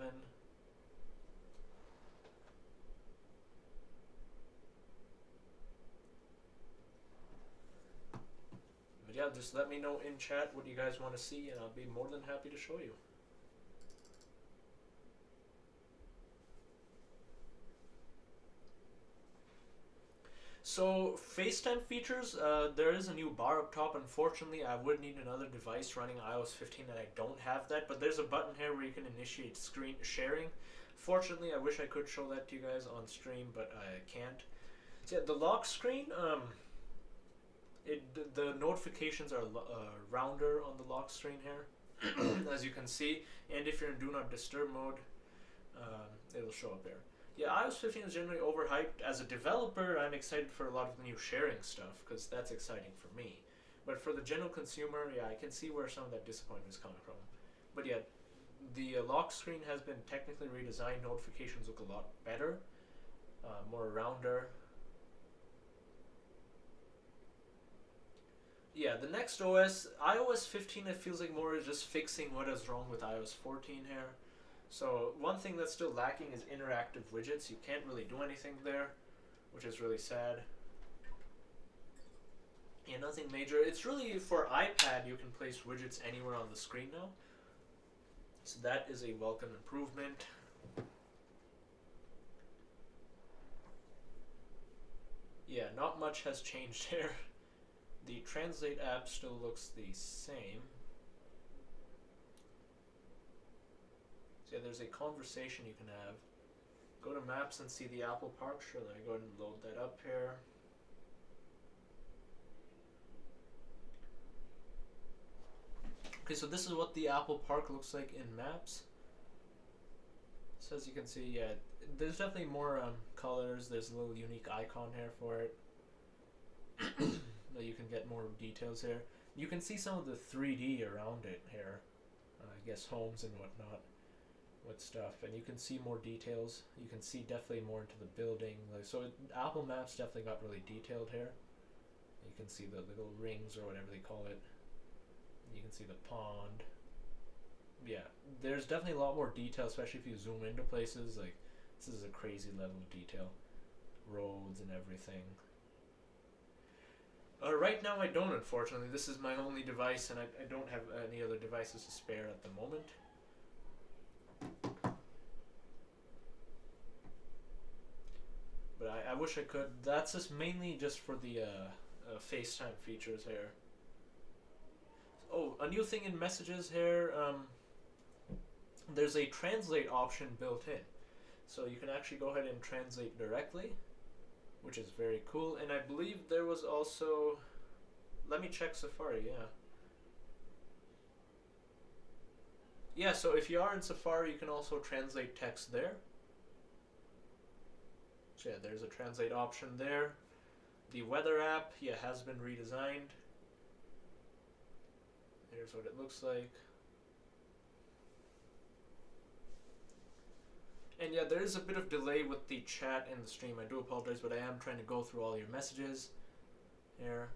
But yeah, just let me know in chat what you guys want to see, and I'll be more than happy to show you. So FaceTime features, there is a new bar up top. Unfortunately, I would need another device running iOS 15 and I don't have that, but there's a button here where you can initiate screen sharing. Fortunately, I wish I could show that to you guys on stream, but I can't. So yeah, the lock screen, the notifications are rounder on the lock screen here, as you can see, and if you're in Do Not Disturb mode, it'll show up there. Yeah, iOS 15 is generally overhyped. As a developer, I'm excited for a lot of the new sharing stuff, because that's exciting for me. But for the general consumer, yeah, I can see where some of that disappointment is coming from. But yeah, the lock screen has been technically redesigned. Notifications look a lot better, more rounder. Yeah, the next OS, iOS 15, it feels like more is just fixing what is wrong with iOS 14 here. So one thing that's still lacking is interactive widgets. You can't really do anything there, which is really sad. Yeah, nothing major. It's really, for iPad, you can place widgets anywhere on the screen now. So that is a welcome improvement. Yeah, not much has changed here. The Translate app still looks the same. So yeah, there's a conversation you can have. Go to Maps and see the Apple Park. Sure, let me go ahead and load that up here. Okay, so this is what the Apple Park looks like in Maps. So as you can see, yeah, there's definitely more colors. There's a little unique icon here for it. That you can get more details here. You can see some of the 3D around it here. I guess homes and whatnot with stuff, and you can see more details. You can see definitely more into the building. Apple Maps definitely got really detailed here. You can see the little rings or whatever they call it. You can see the pond. Yeah, there's definitely a lot more detail, especially if you zoom into places. Like, this is a crazy level of detail. Roads and everything. Right now I don't, unfortunately. This is my only device, and I don't have any other devices to spare at the moment. But I wish I could. That's just mainly just for the FaceTime features here. Oh, a new thing in messages here. There's a translate option built in. So you can actually go ahead and translate directly, which is very cool. And I believe there was also, let me check Safari, yeah. Yeah, so if you are in Safari, you can also translate text there. So yeah, there's a translate option there. The weather app, yeah, has been redesigned. Here's what it looks like. And yeah, there is a bit of delay with the chat and the stream. I do apologize, but I am trying to go through all your messages here.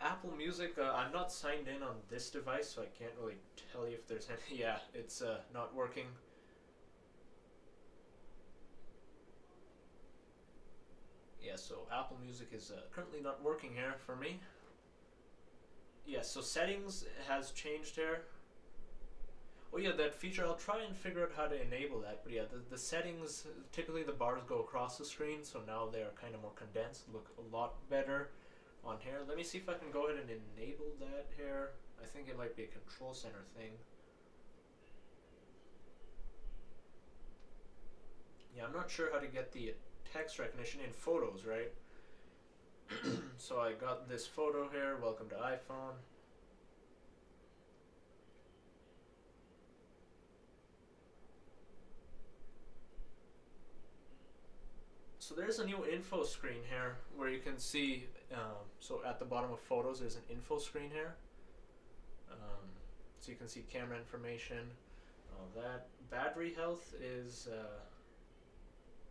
Apple Music, I'm not signed in on this device, so I can't really tell you if there's any. Yeah, it's not working. Yeah, so Apple Music is currently not working here for me. Yeah, so settings has changed here. Oh yeah, that feature, I'll try and figure out how to enable that. But yeah, the settings, typically the bars go across the screen, so now they're kind of more condensed, look a lot better on here. Let me see if I can go ahead and enable that here. I think it might be a control center thing. Yeah, I'm not sure how to get the text recognition in photos, right? So I got this photo here, welcome to iPhone. So there's a new info screen here where you can see, so at the bottom of photos there's an info screen here. So you can see camera information, all that. Battery health is,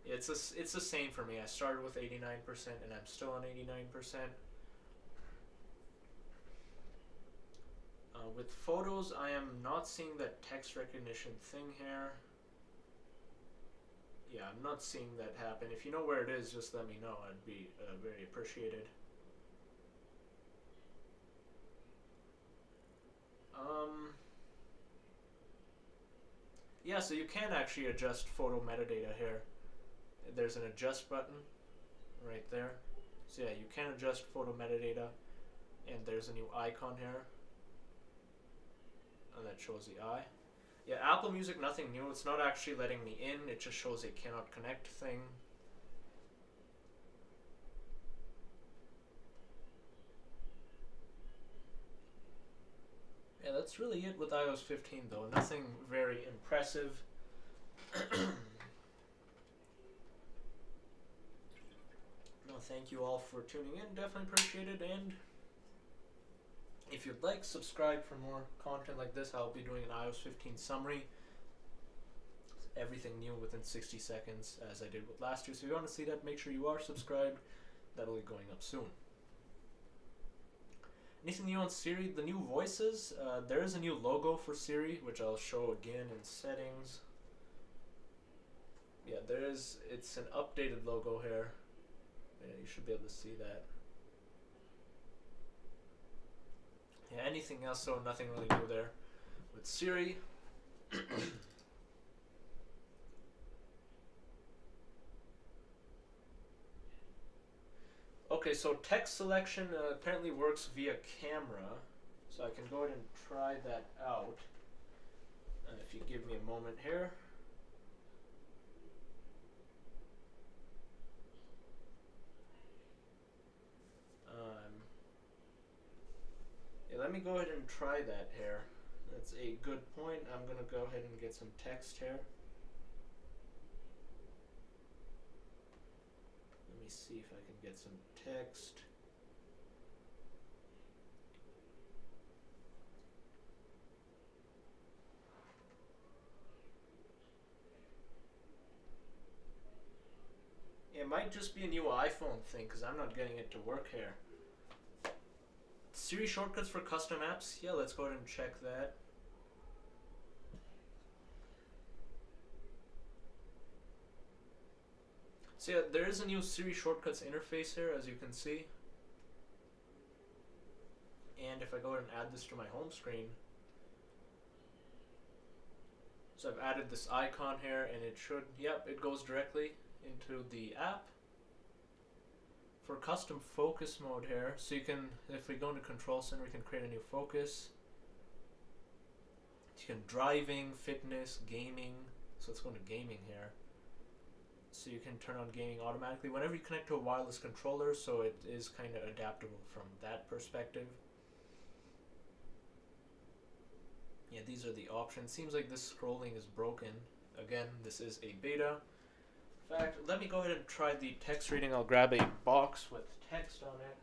it's the same for me. I started with 89% and I'm still on 89%. With photos, I am not seeing that text recognition thing here. Yeah, I'm not seeing that happen. If you know where it is, just let me know. I'd be very appreciated. Yeah, so you can actually adjust photo metadata here. There's an adjust button right there. So yeah, you can adjust photo metadata, and there's a new icon here. And that shows the eye. Yeah, Apple Music, nothing new. It's not actually letting me in. It just shows a cannot connect thing. Yeah, that's really it with iOS 15 though. Nothing very impressive. No, thank you all for tuning in. Definitely appreciate it. And if you'd like, subscribe for more content like this. I'll be doing an iOS 15 summary. Everything new within 60 seconds, as I did with last year. So if you want to see that, make sure you are subscribed. That'll be going up soon. Anything new on Siri? The new voices. There is a new logo for Siri, which I'll show again in settings. Yeah, there is. It's an updated logo here. Yeah, you should be able to see that. Yeah, anything else, so nothing really new there. With Siri. Okay, so text selection apparently works via camera. So I can go ahead and try that out. And if you give me a moment here. Yeah, let me go ahead and try that here. That's a good point. I'm going to go ahead and get some text here. Let me see if I can get some text. It might just be a new iPhone thing because I'm not getting it to work here. Siri shortcuts for custom apps? Yeah, let's go ahead and check that. So yeah, there is a new Siri shortcuts interface here, as you can see. And if I go ahead and add this to my home screen. So I've added this icon here and it should, yep, it goes directly into the app. For custom focus mode here, so you can, if we go into Control Center, we can create a new focus. You can driving, fitness, gaming. So let's go into gaming here. So you can turn on gaming automatically whenever you connect to a wireless controller, so it is kind of adaptable from that perspective. Yeah, these are the options. Seems like this scrolling is broken. Again, this is a beta. In fact, let me go ahead and try the text reading. I'll grab a box with text on it.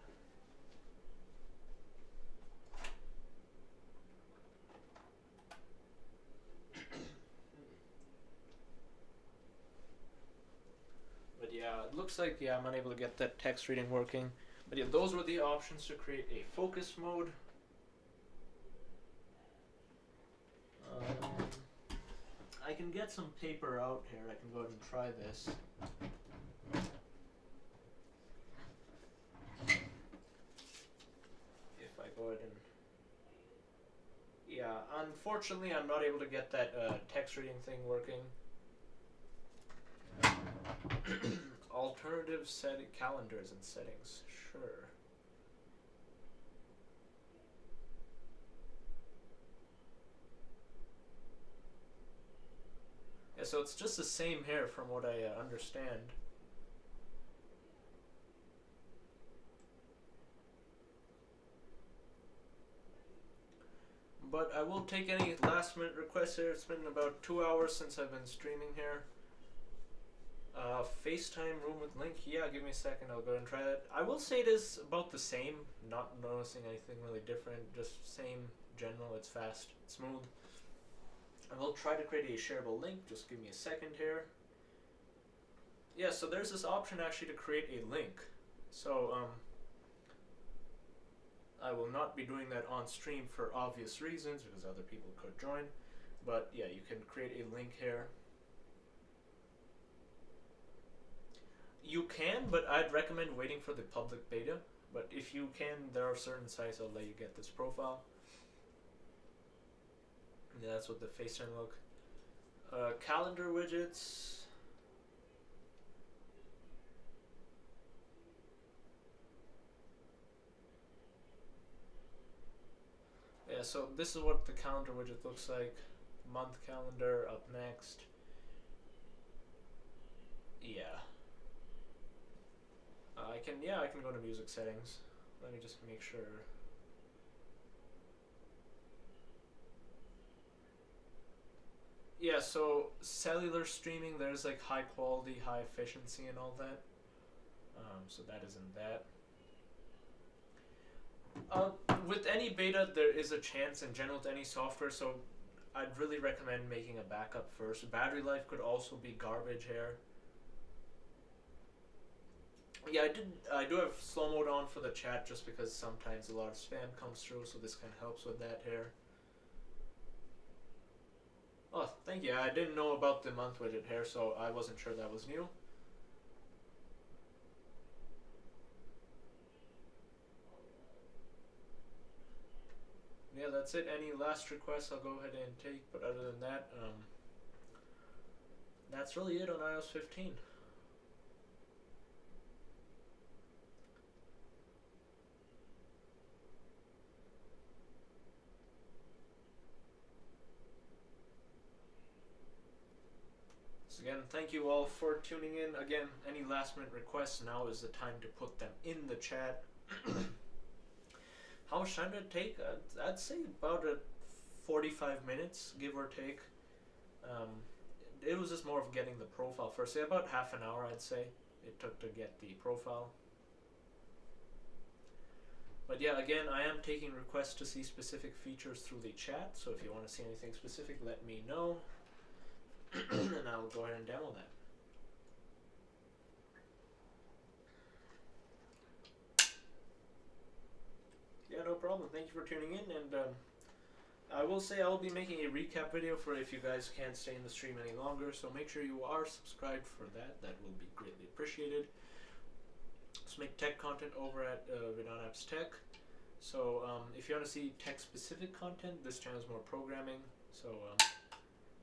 But yeah, it looks like, yeah, I'm unable to get that text reading working. But yeah, those were the options to create a focus mode. I can get some paper out here. I can go ahead and try this. If I go ahead and... Yeah, unfortunately I'm not able to get that text reading thing working. Alternative setting, calendars and settings, sure. Yeah, so it's just the same here from what I understand. But I will take any last minute requests here. It's been about 2 hours since I've been streaming here. FaceTime room with link. Yeah, give me a second. I'll go and try that. I will say it is about the same. Not noticing anything really different. Just same general. It's fast, smooth. I will try to create a shareable link. Just give me a second here. Yeah, so there's this option actually to create a link. So I I will not be doing that on stream for obvious reasons because other people could join. But yeah, you can create a link here. You can, but I'd recommend waiting for the public beta. But if you can, there are certain sites I'll let you get this profile. Yeah, that's what the FaceTime look. Calendar widgets. Yeah, so this is what the calendar widget looks like. Month calendar up next. Yeah. I can go to music settings. Let me just make sure. Yeah, so cellular streaming, there's like high quality, high efficiency and all that. So that isn't that. With any beta, there is a chance in general to any software, so I'd really recommend making a backup first. Battery life could also be garbage here. Yeah, I do have slow mode on for the chat just because sometimes a lot of spam comes through, so this kind of helps with that here. Oh, thank you. I didn't know about the month widget here, so I wasn't sure that was new. Yeah, that's it. Any last requests I'll go ahead and take, but other than that, that's really it on iOS 15. So again, thank you all for tuning in. Again, any last minute requests, now is the time to put them in the chat. How much time did it take? I'd say about 45 minutes, give or take. It was just more of getting the profile first. Say about half an hour, I'd say, it took to get the profile. But yeah, again, I am taking requests to see specific features through the chat, so if you want to see anything specific, let me know. And I'll go ahead and demo that. Yeah, no problem. Thank you for tuning in, and I will say I'll be making a recap video for if you guys can't stay in the stream any longer, so make sure you are subscribed for that. That will be greatly appreciated. Let's make tech content over at Vedant Apps Tech. So if you want to see tech-specific content, this channel is more programming, so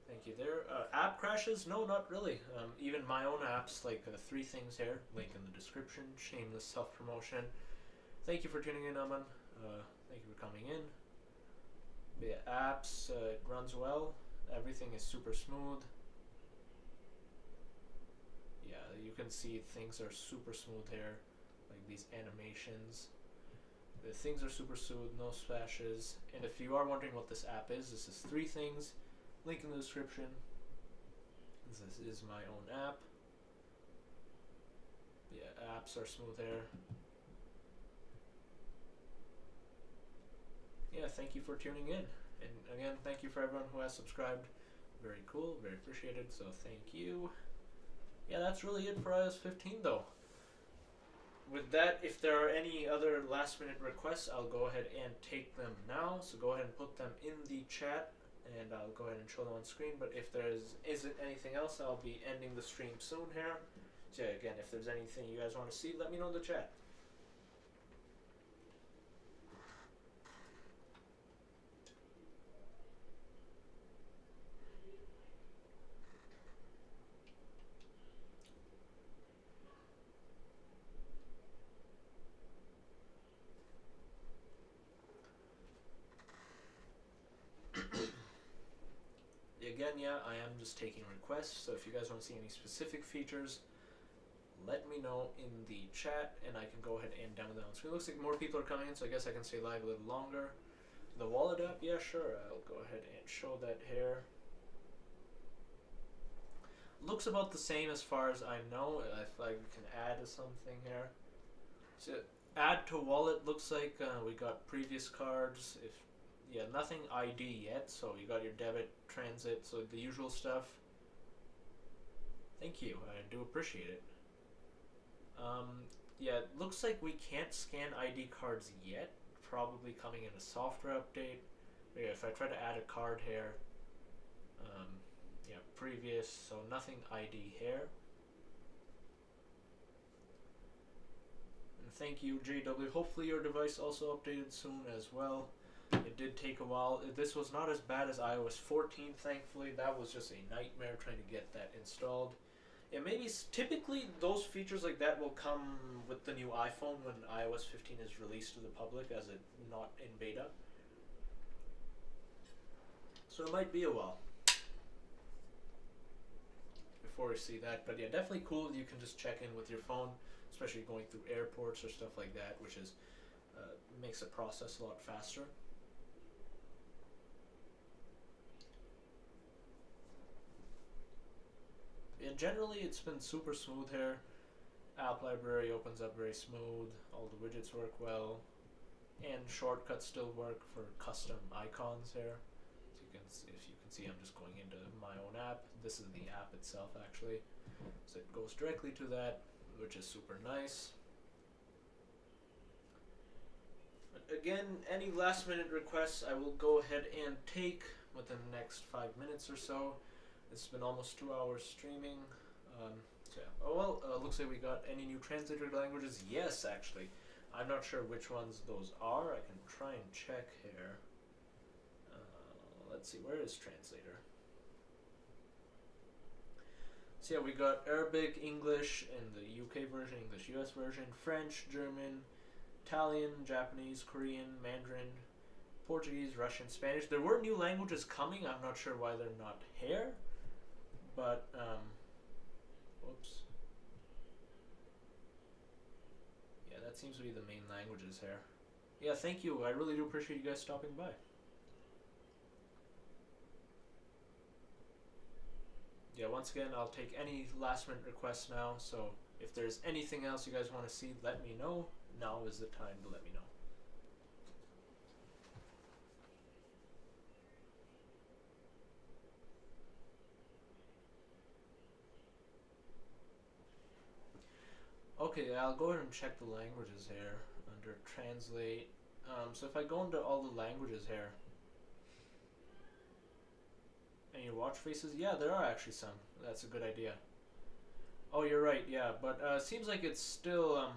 thank you there. App crashes? No, not really. Even my own apps, like 3 things here, link in the description, shameless self-promotion. Thank you for tuning in, Aman. Thank you for coming in. The apps, it runs well. Everything is super smooth. Yeah, you can see things are super smooth here, like these animations. The things are super smooth, no splashes. And if you are wondering what this app is, this is 3 things. Link in the description. This is my own app. Yeah, apps are smooth here. Yeah, thank you for tuning in. And again, thank you for everyone who has subscribed. Very cool, very appreciated, so thank you. Yeah, that's really it for iOS 15 though. With that, if there are any other last minute requests, I'll go ahead and take them now. So go ahead and put them in the chat and I'll go ahead and show them on screen. But if there isn't anything else, I'll be ending the stream soon here. So yeah, again, if there's anything you guys want to see, let me know in the chat. Again, yeah, I am just taking requests, so if you guys want to see any specific features, let me know in the chat, and I can go ahead and download that on screen. It looks like more people are coming in, so I guess I can stay live a little longer. The wallet app, yeah, sure, I'll go ahead and show that here. Looks about the same as far as I know. If I can add something here. So add to wallet looks like we got previous cards. Yeah, nothing ID yet, so you got your debit, transit, so the usual stuff. Thank you, I do appreciate it. Yeah, it looks like we can't scan ID cards yet probably coming in a software update. But yeah, if I try to add a card here, yeah, previous, so nothing ID here. And thank you, JW. Hopefully your device also updated soon as well. It did take a while. This was not as bad as iOS 14, thankfully. That was just a nightmare trying to get that installed. Yeah, maybe typically those features like that will come with the new iPhone when iOS 15 is released to the public, as it not in beta. So it might be a while before we see that. But yeah, definitely cool. You can just check in with your phone, especially going through airports or stuff like that, which is makes the process a lot faster. Yeah, generally it's been super smooth here. App library opens up very smooth. All the widgets work well, and shortcuts still work for custom icons here. So you can see, if you can see, I'm just going into my own app. This is the app itself actually, so it goes directly to that, which is super nice. But again, any last minute requests I will go ahead and take within the next 5 minutes or so. It's been almost 2 hours streaming. So yeah. Oh well, looks like we got any new translator languages. Yes, actually. I'm not sure which ones those are. I can try and check here. Let's see, where is translator? So yeah, we got Arabic, English in the UK version, English US version, French, German, Italian, Japanese, Korean, Mandarin, Portuguese, Russian, Spanish. There were new languages coming. I'm not sure why they're not here. But, whoops. Yeah, that seems to be the main languages here. Yeah, thank you. I really do appreciate you guys stopping by. Yeah, once again, I'll take any last minute requests now. So if there's anything else you guys want to see, let me know. Now is the time to let me know. Okay, I'll go ahead and check the languages here under translate. So if I go into all the languages here, and your watch faces, yeah, there are actually some. That's a good idea. Oh, you're right, yeah, but seems like it's still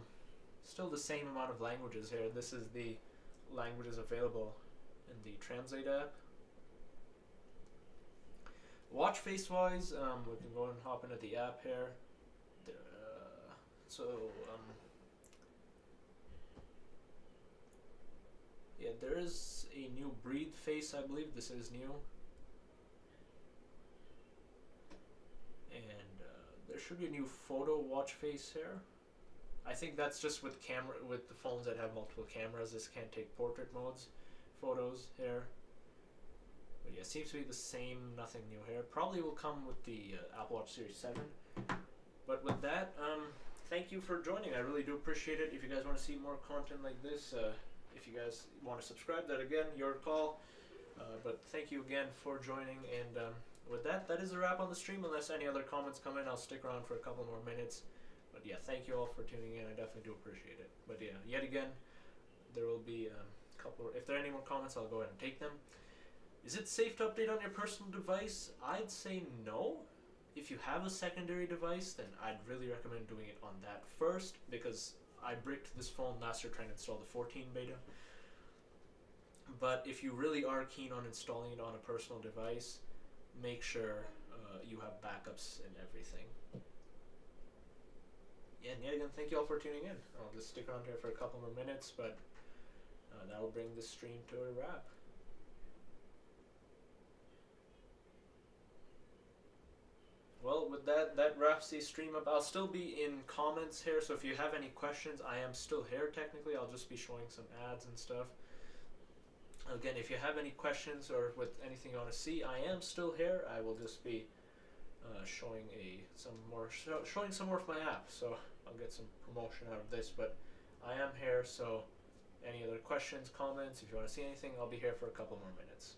the same amount of languages here. This is the languages available in the translate app. Watch face wise, we can go and hop into the app here. Yeah, there is a new breathe face, I believe. This is new. And there should be a new photo watch face here. I think that's just with the phones that have multiple cameras. This can't take portrait modes photos here. But yeah, seems to be the same, nothing new here. Probably will come with the Apple Watch Series 7. But with that, thank you for joining. I really do appreciate it. If you guys want to see more content like this, if you guys want to subscribe, that again, your call. But thank you again for joining. And with that, that is a wrap on the stream. Unless any other comments come in, I'll stick around for a couple more minutes. But yeah, thank you all for tuning in. I definitely do appreciate it. But yeah, yet again, there will be a couple. If there are any more comments, I'll go ahead and take them. Is it safe to update on your personal device? I'd say no. If you have a secondary device, then I'd really recommend doing it on that first, because I bricked this phone last year trying to install the 14 beta. But if you really are keen on installing it on a personal device, make sure you have backups and everything. Yeah, and yet again, thank you all for tuning in. I'll just stick around here for a couple more minutes, but that'll bring the stream to a wrap. Well, with that wraps the stream up. I'll still be in comments here, so if you have any questions, I am still here technically. I'll just be showing some ads and stuff. Again, if you have any questions or with anything you want to see, I am still here. I will just be showing some more of my app, so I'll get some promotion out of this. But I am here, so any other questions, comments, if you want to see anything, I'll be here for a couple more minutes.